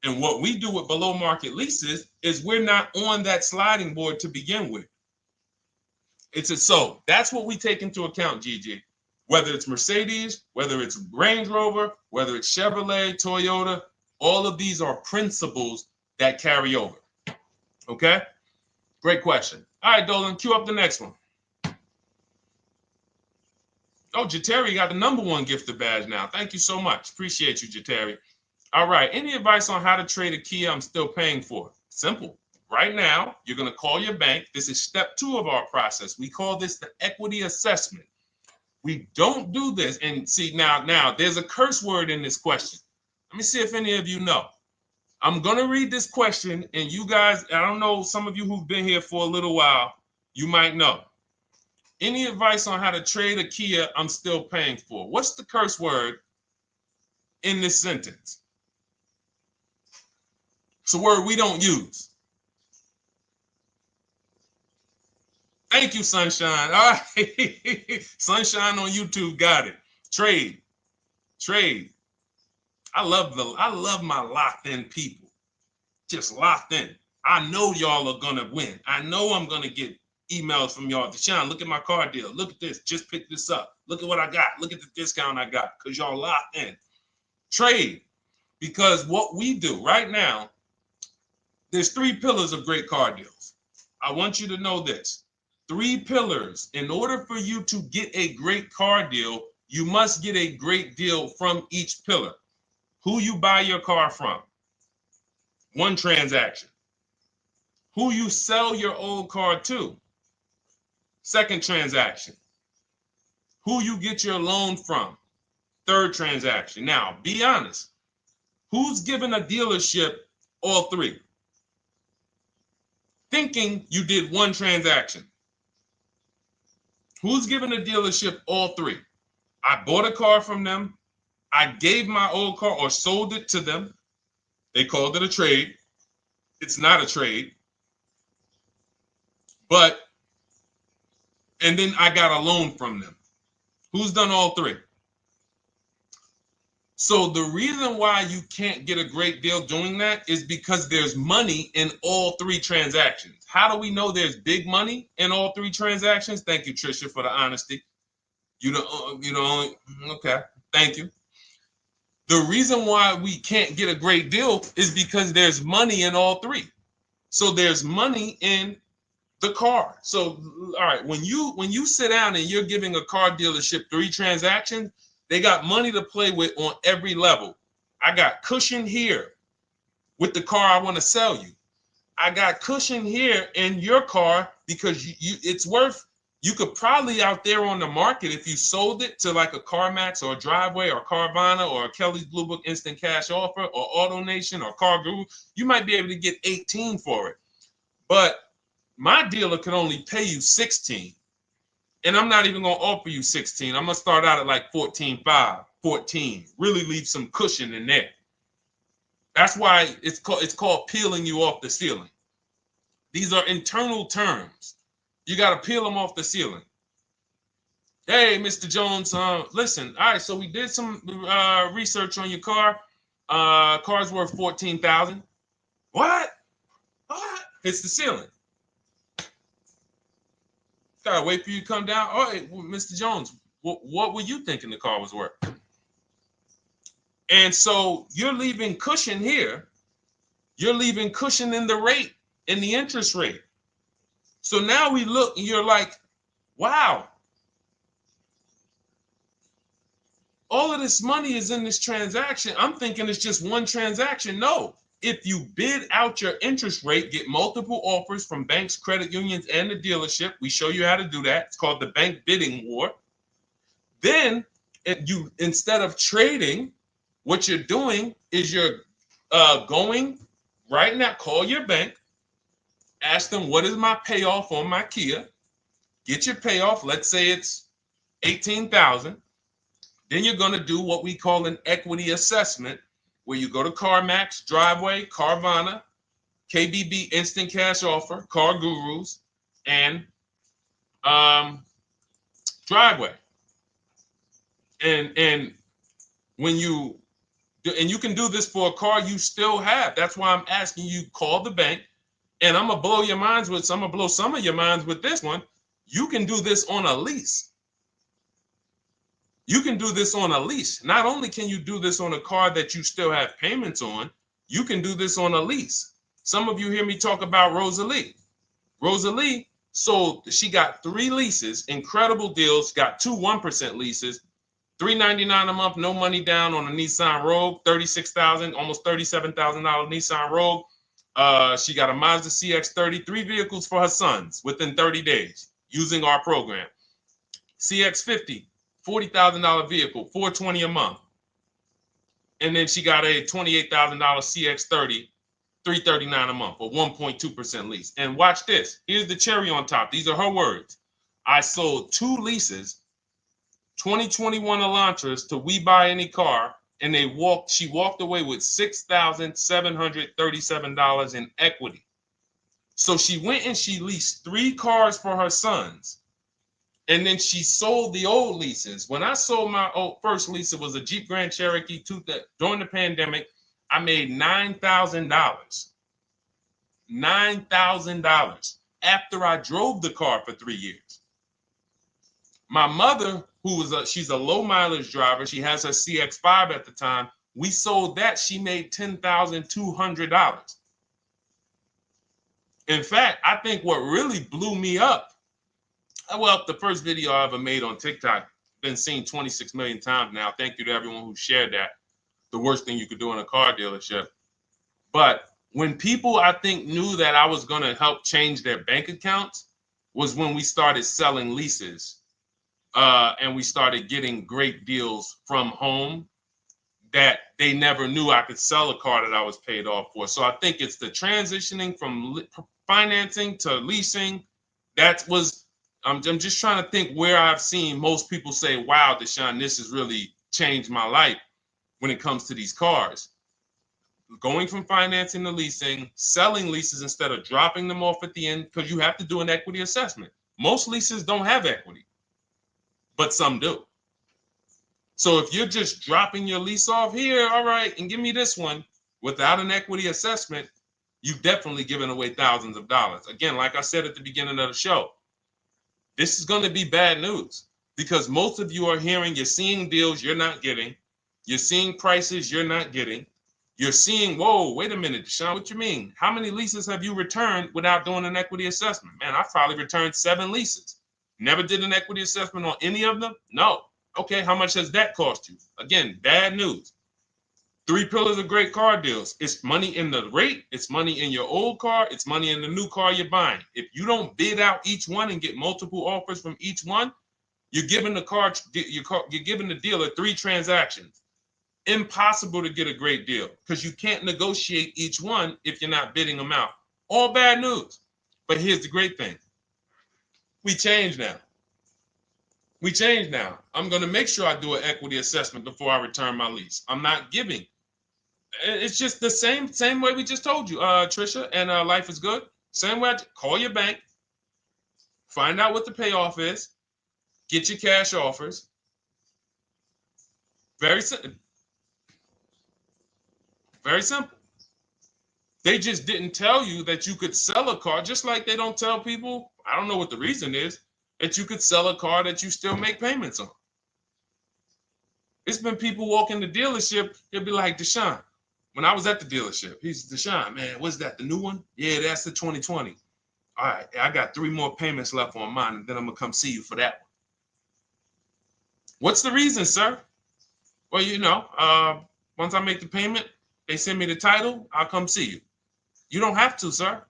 And what we do with below market leases is we're not on that sliding board to begin with. So that's what we take into account, Gigi. Whether it's Mercedes, whether it's Range Rover, whether it's Chevrolet, Toyota, all of these are principles that carry over. Okay? Great question. All right, Dolan, cue up the next one. Oh, Jateri got the #1 gifted badge now. Thank you so much. Appreciate you, Jateri. All right. Any advice on how to trade a Kia I'm still paying for? Simple. Right now, you're going to call your bank. This is step 2 of our process. We call this the equity assessment. We don't do this. And see, now there's a curse word in this question. Let me see if any of you know. I'm going to read this question, and you guys, I don't know, some of you who've been here for a little while, you might know. Any advice on how to trade a Kia I'm still paying for? What's the curse word in this sentence? It's a word we don't use. Thank you, Sunshine. All right. Sunshine on YouTube got it. Trade. I love my locked in people. Just locked in. I know y'all are gonna win. I know I'm gonna get emails from y'all. Deshaun, look at my car deal. Look at this. Just pick this up. Look at what I got. Look at the discount I got. Because y'all locked in. Trade. Because what we do right now, there's 3 pillars of great car deals. I want you to know this. 3 pillars. In order for you to get a great car deal, you must get a great deal from each pillar. Who you buy your car from. 1 transaction. Who you sell your old car to. 2nd transaction. Who you get your loan from. 3rd transaction. Now, be honest. Who's giving a dealership all 3? Thinking you did 1 transaction. Who's giving a dealership all 3? I bought a car from them. I gave my old car or sold it to them. They called it a trade. It's not a trade. And then I got a loan from them. Who's done all 3? So the reason why you can't get a great deal doing that is because there's money in all 3 transactions. How do we know there's big money in all 3 transactions? Thank you, Tricia, for the honesty. You know, okay, thank you. The reason why we can't get a great deal is because there's money in all 3. So there's money in the car. So, all right, when you sit down and you're giving a car dealership 3 transactions, they got money to play with on every level. I got cushion here with the car I want to sell you. I got cushion here in your car because it's worth You could probably out there on the market, if you sold it to like a CarMax or a Driveway or Carvana or a Kelly's Blue Book Instant Cash Offer or AutoNation or Car Guru, you might be able to get 18 for it. But my dealer could only pay you 16. And I'm not even going to offer you 16. I'm going to start out at like 14.5, 14. Really leave some cushion in there. That's why it's called peeling you off the ceiling. These are internal terms. You got to peel them off the ceiling. Hey, Mr. Jones, listen. All right, so we did some research on your car. Car's worth $14,000. What? Hits the ceiling. Gotta wait for you to come down. All right, well, Mr. Jones, what were you thinking the car was worth? And so you're leaving cushion here. You're leaving cushion in the rate, in the interest rate. So now we look and you're like, wow, all of this money is in this transaction. I'm thinking it's just one transaction. No, if you bid out your interest rate, get multiple offers from banks, credit unions, and the dealership. We show you how to do that. It's called the bank bidding war. Then you, instead of trading, what you're doing is you're going right now, call your bank, ask them, what is my payoff on my Kia? Get your payoff. Let's say it's $18,000. Then you're going to do what we call an equity assessment, where you go to CarMax, Driveway, Carvana, KBB Instant Cash Offer, Car Gurus, and Driveway. And when you do, and you can do this for a car you still have. That's why I'm asking you, call the bank. And I'm gonna blow your minds with, I'm gonna blow some of your minds with this one. You can do this on a lease. You can do this on a lease. Not only can you do this on a car that you still have payments on, you can do this on a lease. Some of you hear me talk about Rosalie. Rosalie sold, she got 3 leases, incredible deals, got 2 1% leases, $399 a month, no money down on a Nissan Rogue, $36,000, almost $37,000 Nissan Rogue. She got a Mazda CX-30, 3 vehicles for her sons within 30 days using our program. CX-50, $40,000 vehicle, $420 a month. And then she got a $28,000 CX-30, $339 a month, or 1.2% lease. And watch this. Here's the cherry on top. These are her words. I sold 2 leases, 2021 Elantras, to We Buy Any Car, and she walked away with $6,737 in equity. So she went and she leased 3 cars for her sons. And then she sold the old leases. When I sold my first lease, it was a Jeep Grand Cherokee during the pandemic. I made $9,000. $9,000 after I drove the car for 3 years. My mother, she's a low mileage driver. She has her CX-5 at the time. We sold that. She made $10,200. In fact, I think what really blew me up, well, the first video I ever made on TikTok, been seen 26 million times now. Thank you to everyone who shared that. The worst thing you could do in a car dealership. But when people, I think, knew that I was going to help change their bank accounts was when we started selling leases. And we started getting great deals from home that they never knew I could sell a car that I was paid off for. So I think it's the transitioning from financing to leasing. I'm just trying to think where I've seen most people say, wow, Deshone, this has really changed my life when it comes to these cars. Going from financing to leasing, selling leases instead of dropping them off at the end, because you have to do an equity assessment. Most leases don't have equity, but some do. So if you're just dropping your lease off here, all right, and give me this one without an equity assessment, you've definitely given away thousands of dollars. Again, like I said at the beginning of the show, this is going to be bad news because most of you are you're seeing deals you're not getting. You're seeing prices you're not getting. You're seeing, whoa, wait a minute, Deshone, what you mean? How many leases have you returned without doing an equity assessment? Man, I've probably returned 7 leases. Never did an equity assessment on any of them? No. Okay, how much has that cost you? Again, bad news. Three pillars of great car deals. It's money in the rate, it's money in your old car, it's money in the new car you're buying. If you don't bid out each one and get multiple offers from each one, you're giving you're giving the dealer 3 transactions. Impossible to get a great deal because you can't negotiate each one if you're not bidding them out. All bad news. But here's the great thing. We change now. We change now. I'm going to make sure I do an equity assessment before I return my lease. I'm not giving. It's just the same way we just told you, Trisha, and Life is Good. Same way. Call your bank, find out what the payoff is, get your cash offers. Very simple. Very simple. They just didn't tell you that you could sell a car, just like they don't tell people, I don't know what the reason is, that you could sell a car that you still make payments on. It's been people walk in the dealership, they'll be like, Deshone, when I was at the dealership, he's Deshone, man, what's that, the new one? Yeah, that's the 2020. All right, I got 3 more payments left on mine, and then I'm going to come see you for that one. What's the reason, sir? Well, you know, once I make the payment, they send me the title, I'll come see you. You don't have to, sir.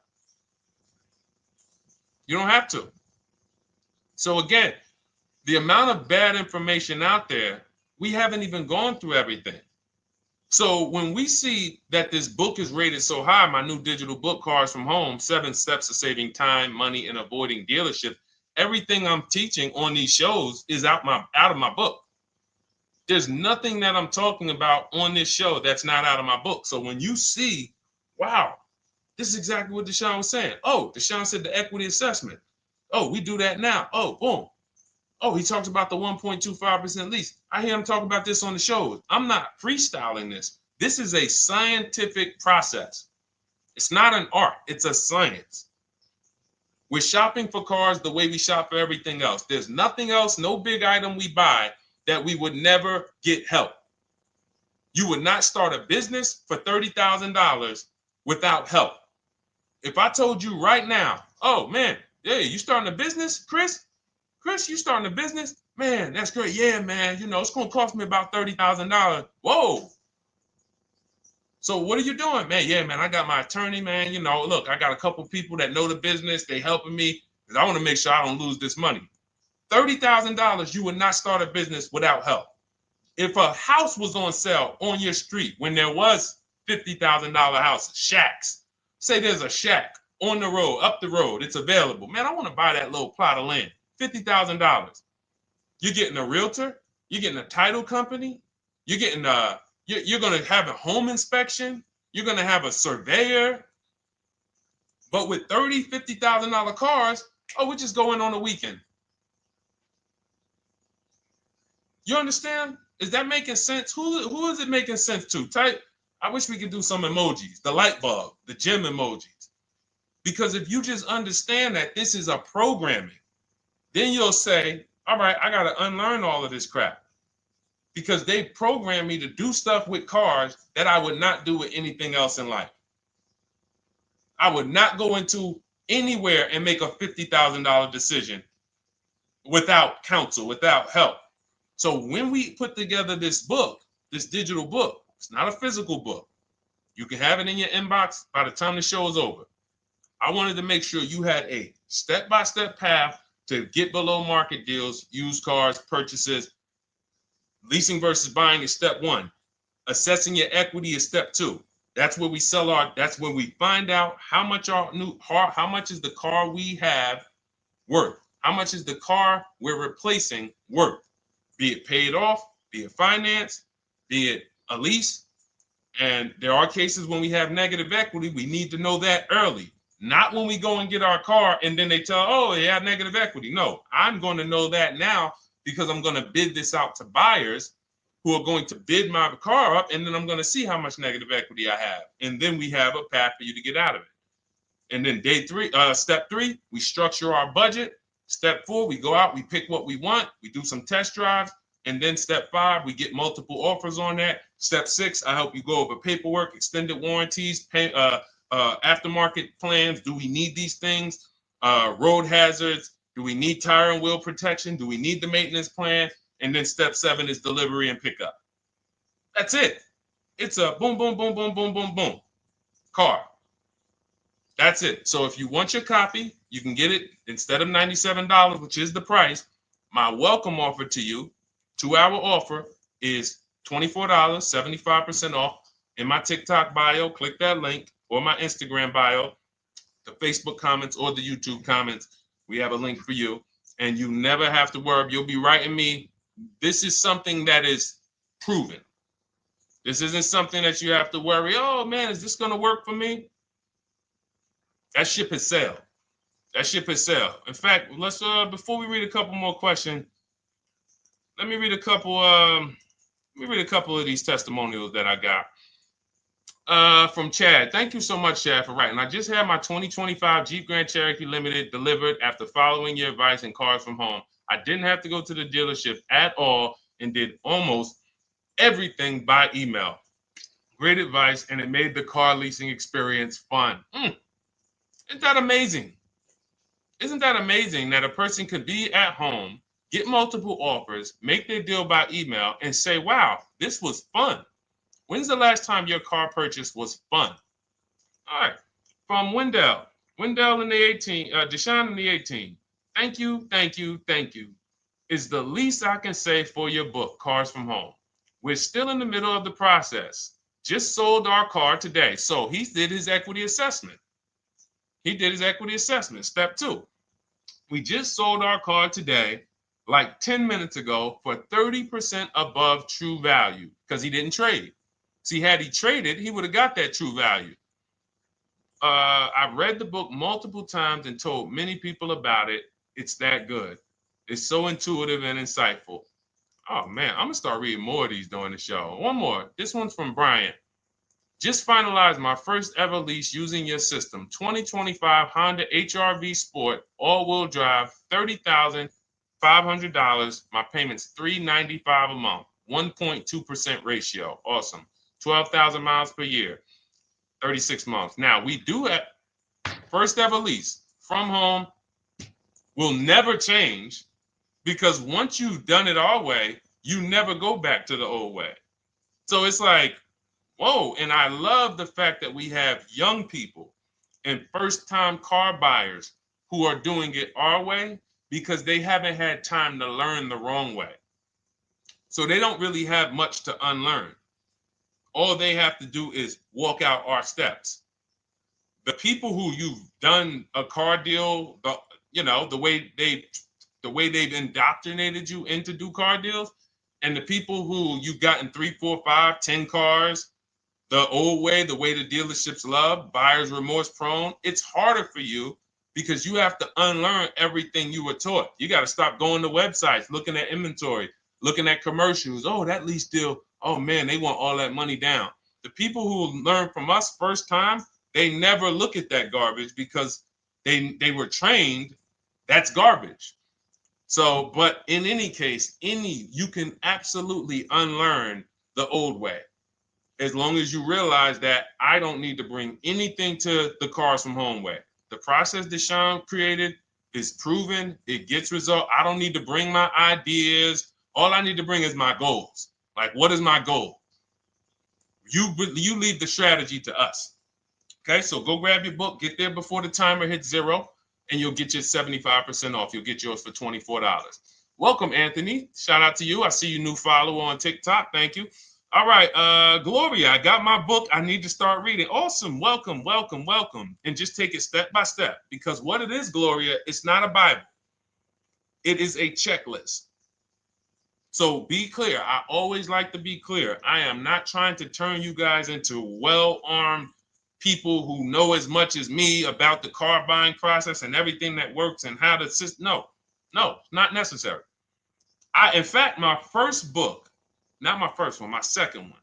You don't have to. So again, the amount of bad information out there, we haven't even gone through everything. So when we see that this book is rated so high, my new digital book, Cars from Home, 7 Steps to Saving Time, Money, and Avoiding Dealership, everything I'm teaching on these shows is out of my book. There's nothing that I'm talking about on this show that's not out of my book. So when you see, wow, this is exactly what Deshone was saying. Oh, Deshone said the equity assessment. Oh, we do that now. Oh, boom. Oh, he talks about the 1.25% lease. I hear him talk about this on the shows. I'm not freestyling this. This is a scientific process. It's not an art. It's a science. We're shopping for cars the way we shop for everything else. There's nothing else, no big item we buy that we would never get help. You would not start a business for $30,000 without help. If I told you right now, oh man, yeah, you starting a business, Chris? Chris, you starting a business? Man, that's great. Yeah, man, you know, it's going to cost me about $30,000. Whoa. So what are you doing? Man, yeah, man, I got my attorney, man. You know, look, I got a couple people that know the business. They helping me because I want to make sure I don't lose this money. $30,000, you would not start a business without help. If a house was on sale on your street when there was $50,000 houses, shacks, say there's a shack on the road, up the road, it's available. Man, I want to buy that little plot of land, $50,000. You're getting a realtor, you're getting a title company, you're getting you're going to have a home inspection, you're going to have a surveyor. But with $50,000 cars, oh, we just go in on a weekend. You understand? Is that making sense? Who is it making sense to? Type. I wish we could do some emojis, the light bulb, the gym emojis. Because if you just understand that this is a programming, then you'll say, all right, I got to unlearn all of this crap. Because they programmed me to do stuff with cars that I would not do with anything else in life. I would not go into anywhere and make a $50,000 decision without counsel, without help. So when we put together this book, this digital book, it's not a physical book. You can have it in your inbox by the time the show is over. I wanted to make sure you had a step-by-step path to get below market deals, used cars, purchases. Leasing versus buying is step 1. Assessing your equity is step 2. That's where we that's where we find out how much how much is the car we have worth? How much is the car we're replacing worth? Be it paid off, be it financed, be it a lease. And there are cases when we have negative equity, we need to know that early. Not when we go and get our car and then they tell, oh, you have negative equity. No, I'm going to know that now because I'm going to bid this out to buyers who are going to bid my car up, and then I'm going to see how much negative equity I have. And then we have a path for you to get out of it. And then step 3, we structure our budget. Step 4, we go out, we pick what we want, we do some test drives. And then step 5, we get multiple offers on that. Step 6, I help you go over paperwork, extended warranties, aftermarket plans. Do we need these things? Road hazards. Do we need tire and wheel protection? Do we need the maintenance plan? And then step 7 is delivery and pickup. That's it. It's a boom, boom, boom, boom, boom, boom, boom car. That's it. So if you want your copy, you can get it instead of $97, which is the price. My welcome offer to you, 2-hour offer, is $24, 75% off. In my TikTok bio, click that link, or my Instagram bio, the Facebook comments or the YouTube comments. We have a link for you, and you never have to worry. You'll be writing me. This is something that is proven. This isn't something that you have to worry. Oh man, is this going to work for me? That ship has sailed. That ship has sailed. In fact, let's before we read a couple more questions, let me read a couple. Of these testimonials that I got. From Chad. Thank you so much, Chad, for writing. I just had my 2025 Jeep Grand Cherokee Limited delivered after following your advice and Cars from Home. I didn't have to go to the dealership at all and did almost everything by email. Great advice, and it made the car leasing experience fun. Isn't that amazing? Isn't that amazing that a person could be at home, get multiple offers, make their deal by email, and say, wow, this was fun. When's the last time your car purchase was fun? All right. From Wendell. Wendell in the 18, Deshone in the 18. Thank you, thank you, thank you. Is the least I can say for your book, Cars from Home. We're still in the middle of the process. Just sold our car today. So he did his equity assessment. Step 2. We just sold our car today, like 10 minutes ago, for 30% above true value because he didn't trade. See, had he traded, he would have got that true value. I've read the book multiple times and told many people about it. It's that good. It's so intuitive and insightful. Oh, man, I'm going to start reading more of these during the show. One more. This one's from Brian. Just finalized my first ever lease using your system. 2025 Honda HR-V Sport, all-wheel drive, $30,500. My payment's $395 a month, 1.2% ratio. Awesome. 12,000 miles per year, 36 months. Now, we do have first ever lease from home. Will never change because once you've done it our way, you never go back to the old way. So it's like, whoa. And I love the fact that we have young people and first-time car buyers who are doing it our way because they haven't had time to learn the wrong way. So they don't really have much to unlearn. All they have to do is walk out our steps. The people who you've done a car deal, the way they've indoctrinated you into do car deals, and the people who you've gotten 3, 4, 5, 10 cars, the old way, the way the dealerships love, buyer's remorse prone, it's harder for you because you have to unlearn everything you were taught. You got to stop going to websites, looking at inventory, looking at commercials. Oh, that lease deal. Oh man, they want all that money down. The people who learn from us first time, they never look at that garbage because they were trained that's garbage. So, but in any case, you can absolutely unlearn the old way. As long as you realize that I don't need to bring anything to the Cars from Home way. The process Deshone created is proven. It gets result. I don't need to bring my ideas. All I need to bring is my goals. Like, what is my goal? You leave the strategy to us. Okay, so go grab your book, get there before the timer hits 0, and you'll get your 75% off. You'll get yours for $24. Welcome, Anthony. Shout out to you. I see you new follower on TikTok. Thank you. All right, Gloria, I got my book. I need to start reading. Awesome. Welcome, welcome, welcome. And just take it step by step because what it is, Gloria, it's not a Bible. It is a checklist. So be clear. I always like to be clear. I am not trying to turn you guys into well-armed people who know as much as me about the car buying process and everything that works and how to assist. No, not necessary. In fact, my first book, not my first one, my second one,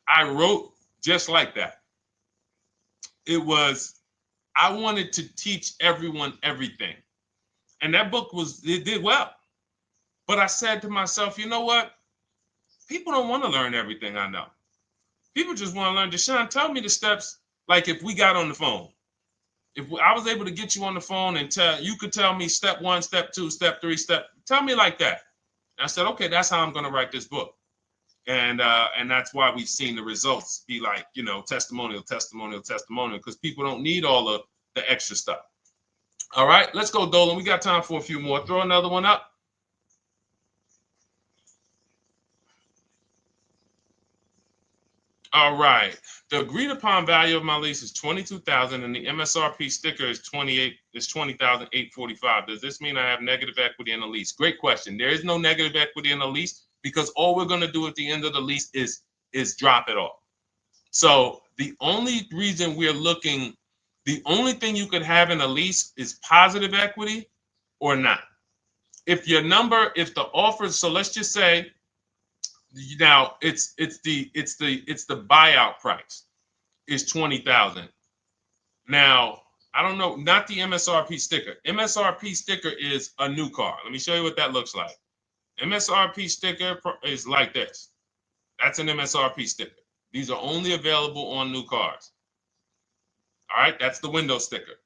I wrote just like that. I wanted to teach everyone everything. And that book it did well. But I said to myself, you know what? People don't want to learn everything I know. People just want to learn. Deshone, tell me the steps, like if we got on the phone. If I was able to get you on the phone and you could tell me step 1, step 2, step 3, tell me like that. And I said, okay, that's how I'm going to write this book. And that's why we've seen the results be like, you know, testimonial, because people don't need all of the extra stuff. All right, let's go, Dolan. We got time for a few more. Throw another one up. All right. The agreed upon value of my lease is $22,000, and the MSRP sticker is $20,845. Does this mean I have negative equity in the lease? Great question. There is no negative equity in the lease because all we're going to do at the end of the lease is drop it off. So the only reason we're looking, the only thing you could have in a lease is positive equity or not. If your number, if the offer, so let's just say now it's the buyout price is 20,000. Now, I don't know, not the MSRP sticker. MSRP sticker is a new car. Let me show you what that looks like. MSRP sticker is like this. That's an MSRP sticker. These are only available on new cars. All right, that's the window sticker.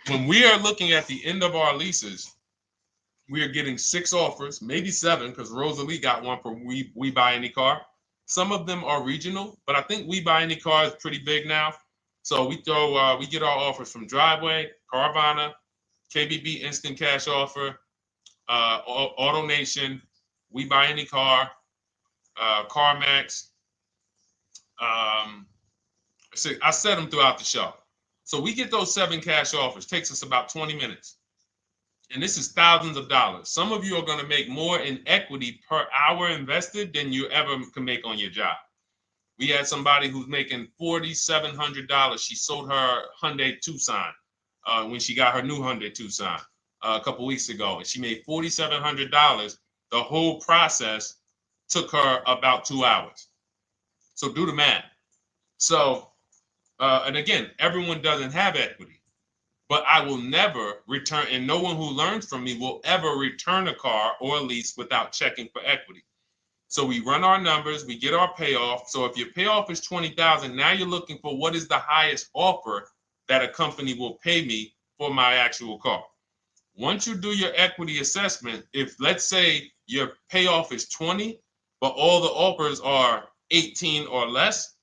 When we are looking at the end of our leases, we are getting 6 offers, maybe 7, because Rosalie got one for We Buy Any Car. Some of them are regional, but I think We Buy Any Car is pretty big now. So we get our offers from Driveway, Carvana, KBB Instant Cash Offer, AutoNation, We Buy Any Car, CarMax. So I set them throughout the show. So we get those 7 cash offers. Takes us about 20 minutes. And this is thousands of dollars. Some of you are going to make more in equity per hour invested than you ever can make on your job. We had somebody who's making $4,700. She sold her Hyundai Tucson when she got her new Hyundai Tucson a couple weeks ago. And she made $4,700. The whole process took her about 2 hours. So do the math. So, and again, everyone doesn't have equity. But I will never return, and no one who learns from me will ever return a car or a lease without checking for equity. So we run our numbers, we get our payoff. So if your payoff is $20,000, now you're looking for what is the highest offer that a company will pay me for my actual car. Once you do your equity assessment, if let's say your payoff is 20, but all the offers are 18 or less,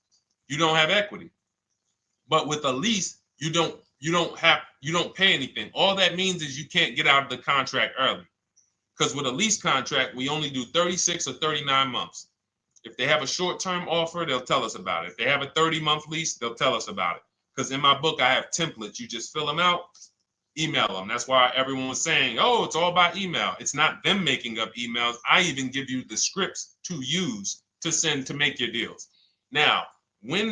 you don't have equity. But with a lease, you don't pay anything. All that means is you can't get out of the contract early. Because with a lease contract, we only do 36 or 39 months. If they have a short-term offer, they'll tell us about it. If they have a 30-month lease, they'll tell us about it. Because in my book, I have templates. You just fill them out, email them. That's why everyone was saying, oh, it's all by email. It's not them making up emails. I even give you the scripts to use to send to make your deals. Now, when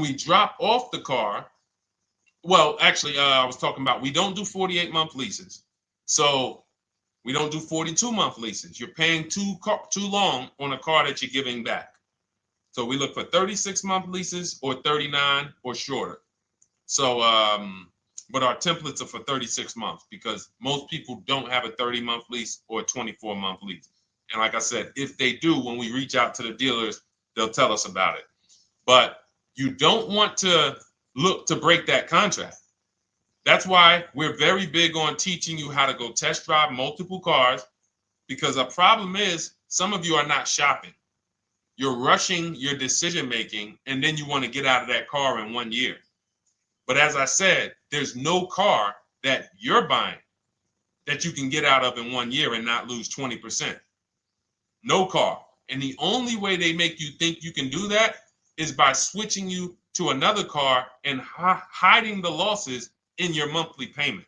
we drop off the car, well, actually, I was talking about we don't do 48-month leases. So we don't do 42-month leases. You're paying too long on a car that you're giving back. So we look for 36-month leases or 39 or shorter. So, but our templates are for 36 months because most people don't have a 30-month lease or a 24-month lease. And like I said, if they do, when we reach out to the dealers, they'll tell us about it. But you don't want to look to break that contract. That's why we're very big on teaching you how to go test drive multiple cars, because a problem is some of you are not shopping. You're rushing your decision making, and then you want to get out of that car in 1 year. But as I said, there's no car that you're buying that you can get out of in 1 year and not lose 20%. No car. And the only way they make you think you can do that is by switching you to another car and hiding the losses in your monthly payment.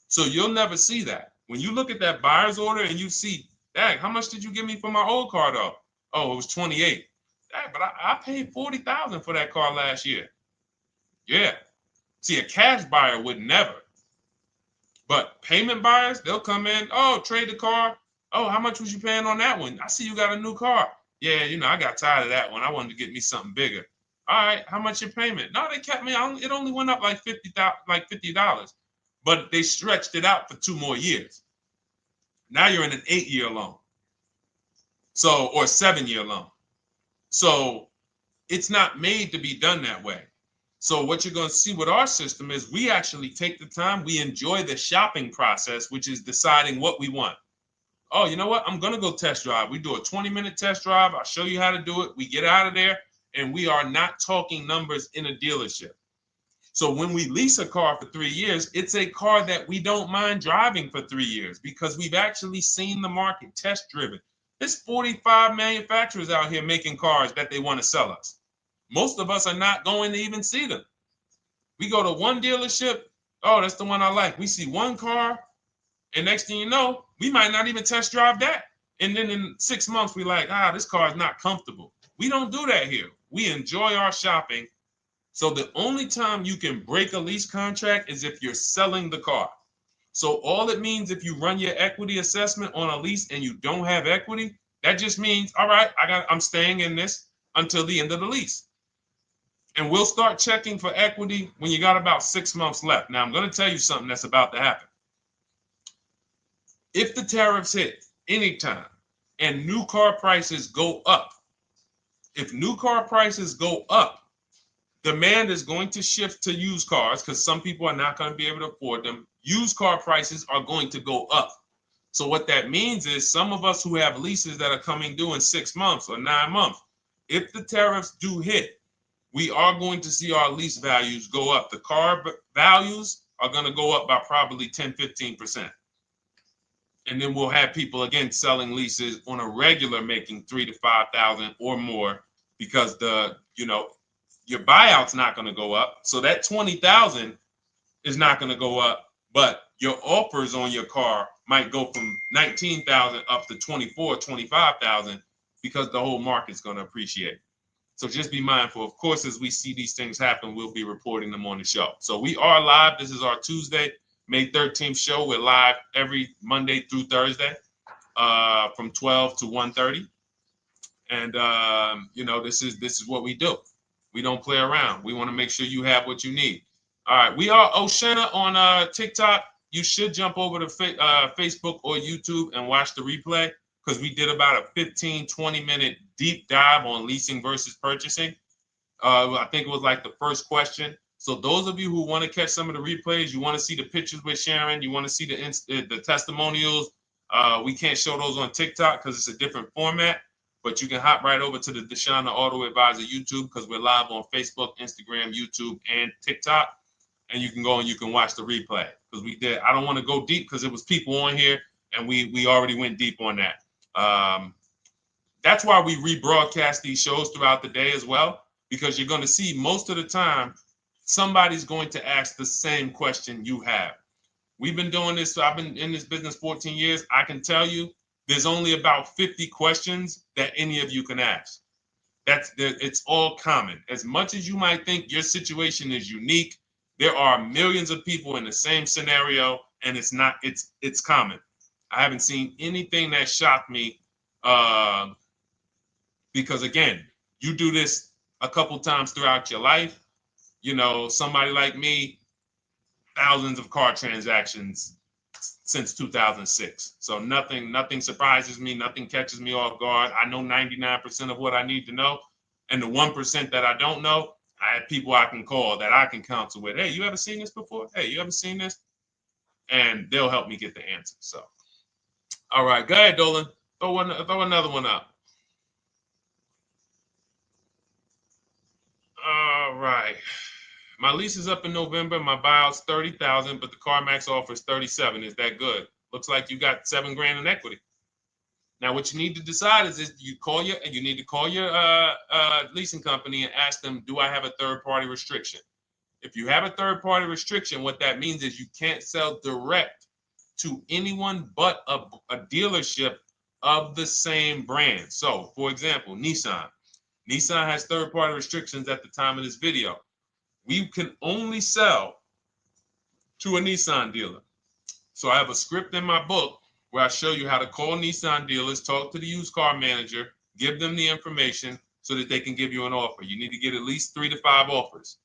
So you'll never see that. When you look at that buyer's order and you see, dang, how much did you give me for my old car though? Oh, it was 28. Dang, but I paid 40,000 for that car last year. Yeah. See, a cash buyer would never. But payment buyers, they'll come in, oh, trade the car. Oh, how much was you paying on that one? I see you got a new car. Yeah, I got tired of that one. I wanted to get me something bigger. All right, how much your payment? No, they kept me on. It only went up like $50, but they stretched it out for 2 more years. Now you're in an 8-year loan. So, or 7-year loan. So it's not made to be done that way. So what you're going to see with our system is we actually take the time, we enjoy the shopping process, which is deciding what we want. Oh, you know what? I'm going to go test drive. We do a 20-minute test drive. I'll show you how to do it. We get out of there, and we are not talking numbers in a dealership. So when we lease a car for 3 years, it's a car that we don't mind driving for 3 years because we've actually seen the market, test driven. There's 45 manufacturers out here making cars that they want to sell us. Most of us are not going to even see them. We go to one dealership. Oh, that's the one I like. We see one car, and next thing you know, we might not even test drive that. And then in 6 months, we're like, this car is not comfortable. We don't do that here. We enjoy our shopping. So the only time you can break a lease contract is if you're selling the car. So all it means if you run your equity assessment on a lease and you don't have equity, that just means, all right, I'm staying in this until the end of the lease. And we'll start checking for equity when you got about 6 months left. Now, I'm going to tell you something that's about to happen. If the tariffs hit anytime and new car prices go up, if new car prices go up, demand is going to shift to used cars because some people are not going to be able to afford them. Used car prices are going to go up. So what that means is some of us who have leases that are coming due in 6 months or 9 months, if the tariffs do hit, we are going to see our lease values go up. The car values are going to go up by probably 10, 15%. And then we'll have people, again, selling leases on a regular making $3,000 to $5,000 or more because your buyout's not going to go up. So that $20,000 is not going to go up, but your offers on your car might go from $19,000 up to $24,000, $25,000 because the whole market's going to appreciate. So just be mindful. Of course, as we see these things happen, we'll be reporting them on the show. So we are live. This is our Tuesday, May 13th show. We're live every Monday through Thursday from 12 to 1:30. And, this is what we do. We don't play around. We want to make sure you have what you need. All right. We are Oshena on TikTok. You should jump over to Facebook or YouTube and watch the replay because we did about a 15, 20-minute deep dive on leasing versus purchasing. I think it was like the first question. So those of you who want to catch some of the replays, you want to see the pictures with Sharon, you want to see the testimonials, we can't show those on TikTok because it's a different format. But you can hop right over to the Deshone the Auto Advisor YouTube because we're live on Facebook, Instagram, YouTube, and TikTok. And you can go and you can watch the replay because we did. I don't want to go deep because it was people on here and we already went deep on that. That's why we rebroadcast these shows throughout the day as well, because you're going to see most of the time somebody's going to ask the same question you have. We've been doing this. So I've been in this business 14 years. I can tell you there's only about 50 questions that any of you can ask. It's all common. As much as you might think your situation is unique, there are millions of people in the same scenario, and it's common. I haven't seen anything that shocked me because, again, you do this a couple times throughout your life. Somebody like me, thousands of car transactions since 2006. So nothing surprises me. Nothing catches me off guard. I know 99% of what I need to know. And the 1% that I don't know, I have people I can call that I can counsel with. Hey, you ever seen this before? Hey, you ever seen this? And they'll help me get the answer. So, all right, go ahead, Dolan. Throw another one up. All right. My lease is up in November. My buyout's $30,000, but the CarMax offers $37,000. Is that good? Looks like you got $7,000 in equity. Now, what you need to decide is you need to call your leasing company and ask them, do I have a third-party restriction? If you have a third-party restriction, what that means is you can't sell direct to anyone but a dealership of the same brand. So, for example, Nissan. Nissan has third-party restrictions at the time of this video. We can only sell to a Nissan dealer. So I have a script in my book where I show you how to call Nissan dealers, talk to the used car manager, give them the information so that they can give you an offer. You need to get at least 3 to 5 offers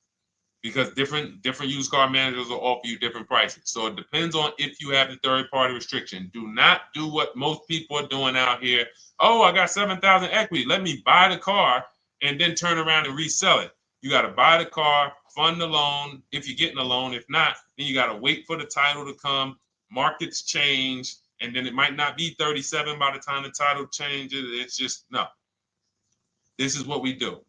because different used car managers will offer you different prices. So it depends on if you have the third-party restriction. Do not do what most people are doing out here. Oh, I got $7,000 equity. Let me buy the car and then turn around and resell it. You got to buy the car, fund the loan if you're getting a loan. If not, then you got to wait for the title to come. Markets change, and then it might not be 37 by the time the title changes. It's just, no. This is what we do.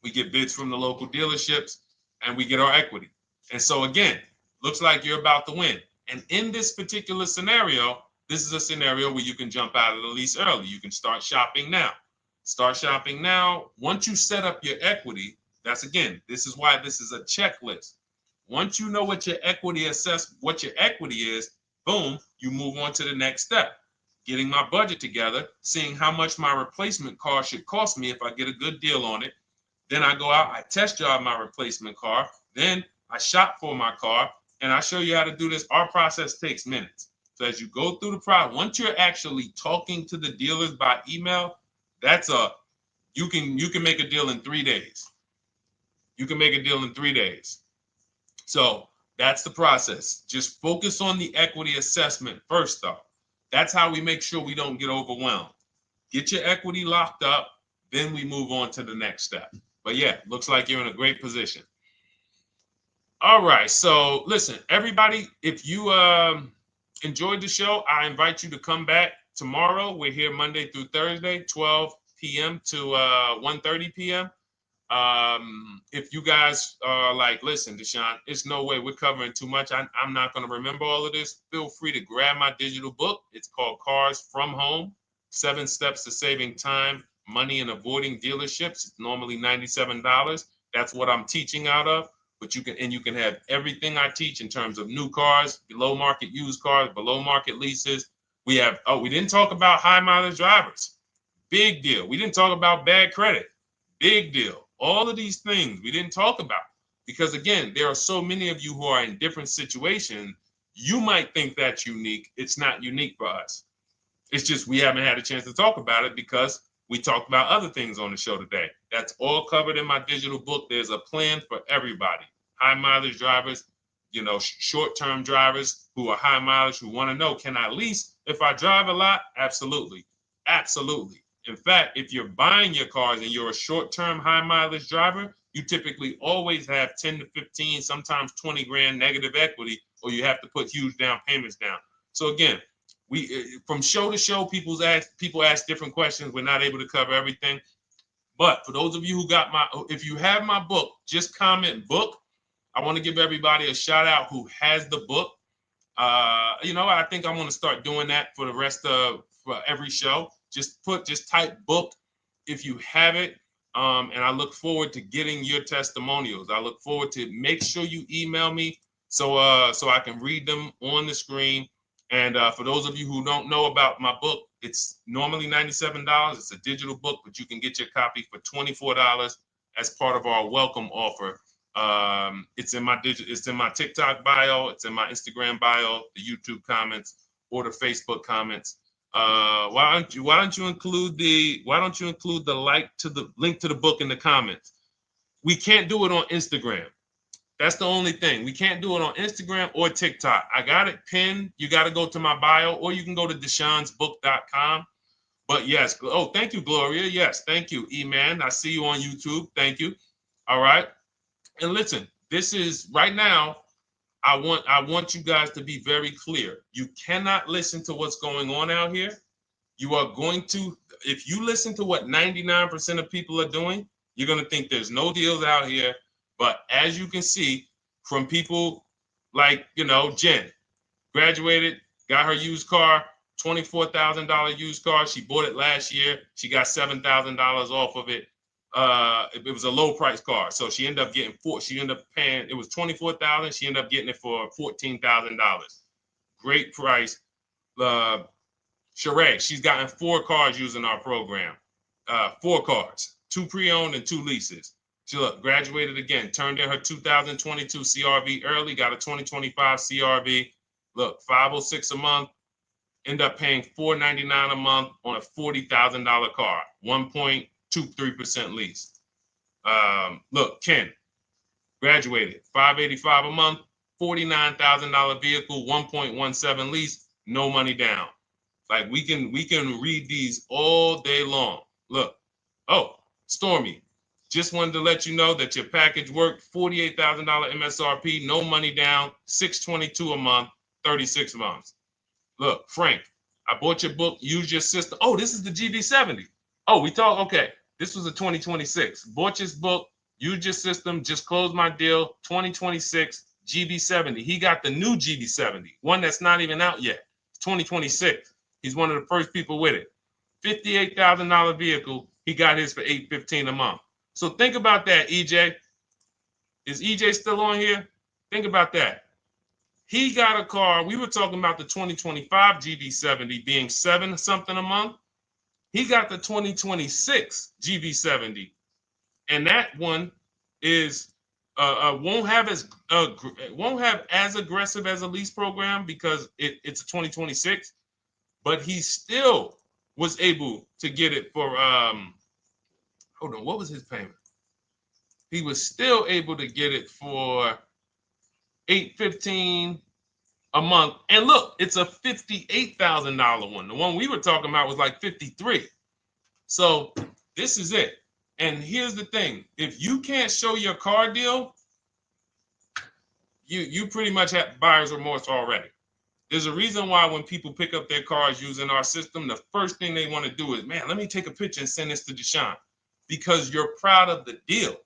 We get bids from the local dealerships, and we get our equity. And so again, looks like you're about to win. And in this particular scenario, this is a scenario where you can jump out of the lease early. You can start shopping now. Start shopping now. Once you set up your equity, this is why this is a checklist. Once you know what your equity is, boom, you move on to the next step. Getting my budget together, seeing how much my replacement car should cost me if I get a good deal on it. Then I go out, I test drive my replacement car. Then I shop for my car, and I show you how to do this. Our process takes minutes. So as you go through the process, once you're actually talking to the dealers by email, you can make a deal in 3 days. You can make a deal in 3 days. So that's the process. Just focus on the equity assessment first, though. That's how we make sure we don't get overwhelmed. Get your equity locked up, then we move on to the next step. But yeah, looks like you're in a great position. All right, so listen, everybody, if you enjoyed the show, I invite you to come back tomorrow. We're here Monday through Thursday, 12 p.m. to 1:30 p.m. If you guys are like, listen, Deshone, it's no way we're covering too much. I'm not going to remember all of this. Feel free to grab my digital book. It's called Cars from Home, 7 Steps to Saving Time, Money, and Avoiding Dealerships. It's normally $97. That's what I'm teaching out of. But you can have everything I teach in terms of new cars, below market used cars, below market leases. We didn't talk about high mileage drivers. Big deal. We didn't talk about bad credit. Big deal. All of these things we didn't talk about because, again, there are so many of you who are in different situations. You might think that's unique. It's not unique for us. It's just we haven't had a chance to talk about it because we talked about other things on the show today. That's all covered in my digital book. There's a plan for everybody. High mileage drivers, short-term drivers who are high mileage, who want to know, can I lease if I drive a lot? Absolutely. Absolutely. In fact, if you're buying your cars and you're a short-term high mileage driver, you typically always have 10 to 15, sometimes 20 grand negative equity, or you have to put huge down payments down. So again, from show to show, people ask different questions. We're not able to cover everything. But for those of you if you have my book, just comment book. I want to give everybody a shout out who has the book. I think I'm going to start doing that for the rest of for every show. Just type book if you have it. And I look forward to getting your testimonials. I look forward to make sure you email me so I can read them on the screen. And for those of you who don't know about my book, it's normally $97. It's a digital book, but you can get your copy for $24 as part of our welcome offer. It's in my TikTok bio, it's in my Instagram bio, the YouTube comments, or the Facebook comments. Why don't you include the link to the book in the comments? We can't do it on Instagram. That's the only thing. We can't do it on Instagram or TikTok. I got it pinned. You got to go to my bio, or you can go to deshonesbook.com. But yes, thank you, Gloria. Yes, thank you, E-Man. I see you on YouTube. Thank you. All right. And listen, this is right now. I want you guys to be very clear. You cannot listen to what's going on out here. You are going to, if you listen to what 99% of people are doing, you're going to think there's no deals out here. But as you can see from people like, Jen, graduated, got her used car, $24,000 used car. She bought it last year. She got $7,000 off of it. It was a low price car. So she ended up getting paying, it was $24,000. She ended up getting it for $14,000. Great price. Sheree, she's gotten 4 cars using our program. 4 cars, 2 pre-owned and 2 leases. She graduated again, turned in her 2022 CRV early, got a 2025 CRV. Look, $506 a month, end up paying $499 a month on a $40,000 car, 1.23% lease. Look, Ken, graduated, $585 a month, $49,000 vehicle, 1.17 lease, no money down. Like we can read these all day long. Look, Stormy, Just wanted to let you know that your package worked. $48,000 MSRP, no money down, $622 a month, 36 months. Look, Frank, I bought your book, Use Your System. Oh, this is the GB70. Oh, we talked, okay. This was a 2026. Bought this book, Use Your System, just closed my deal, 2026, GB70. He got the new GB70, one that's not even out yet. It's 2026. He's one of the first people with it. $58,000 vehicle. He got his for $815 a month. So think about that, EJ. Is EJ still on here? Think about that. He got a car. We were talking about the 2025 GB70 being $7 something a month. He got the 2026 GB70, and that one is won't have as aggressive as a lease program because it's a 2026, but he still was able to get it for hold on, what was his payment? He was still able to get it for $815 a month. And look, it's a $58,000 one. The one we were talking about was like 53. So this is it. And here's the thing. If you can't show your car deal, you pretty much have buyer's remorse already. There's a reason why when people pick up their cars using our system, the first thing they want to do is, man, let me take a picture and send this to Deshone, because you're proud of the deal.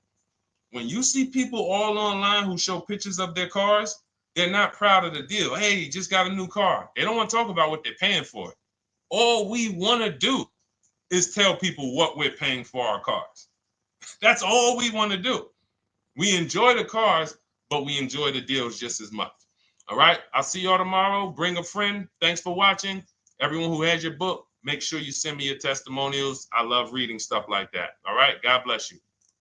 When you see people all online who show pictures of their cars, they're not proud of the deal. Hey, just got a new car. They don't want to talk about what they're paying for it. All we want to do is tell people what we're paying for our cars. That's all we want to do. We enjoy the cars, but we enjoy the deals just as much. All right. I'll see y'all tomorrow. Bring a friend. Thanks for watching. Everyone who has your book, make sure you send me your testimonials. I love reading stuff like that. All right. God bless you.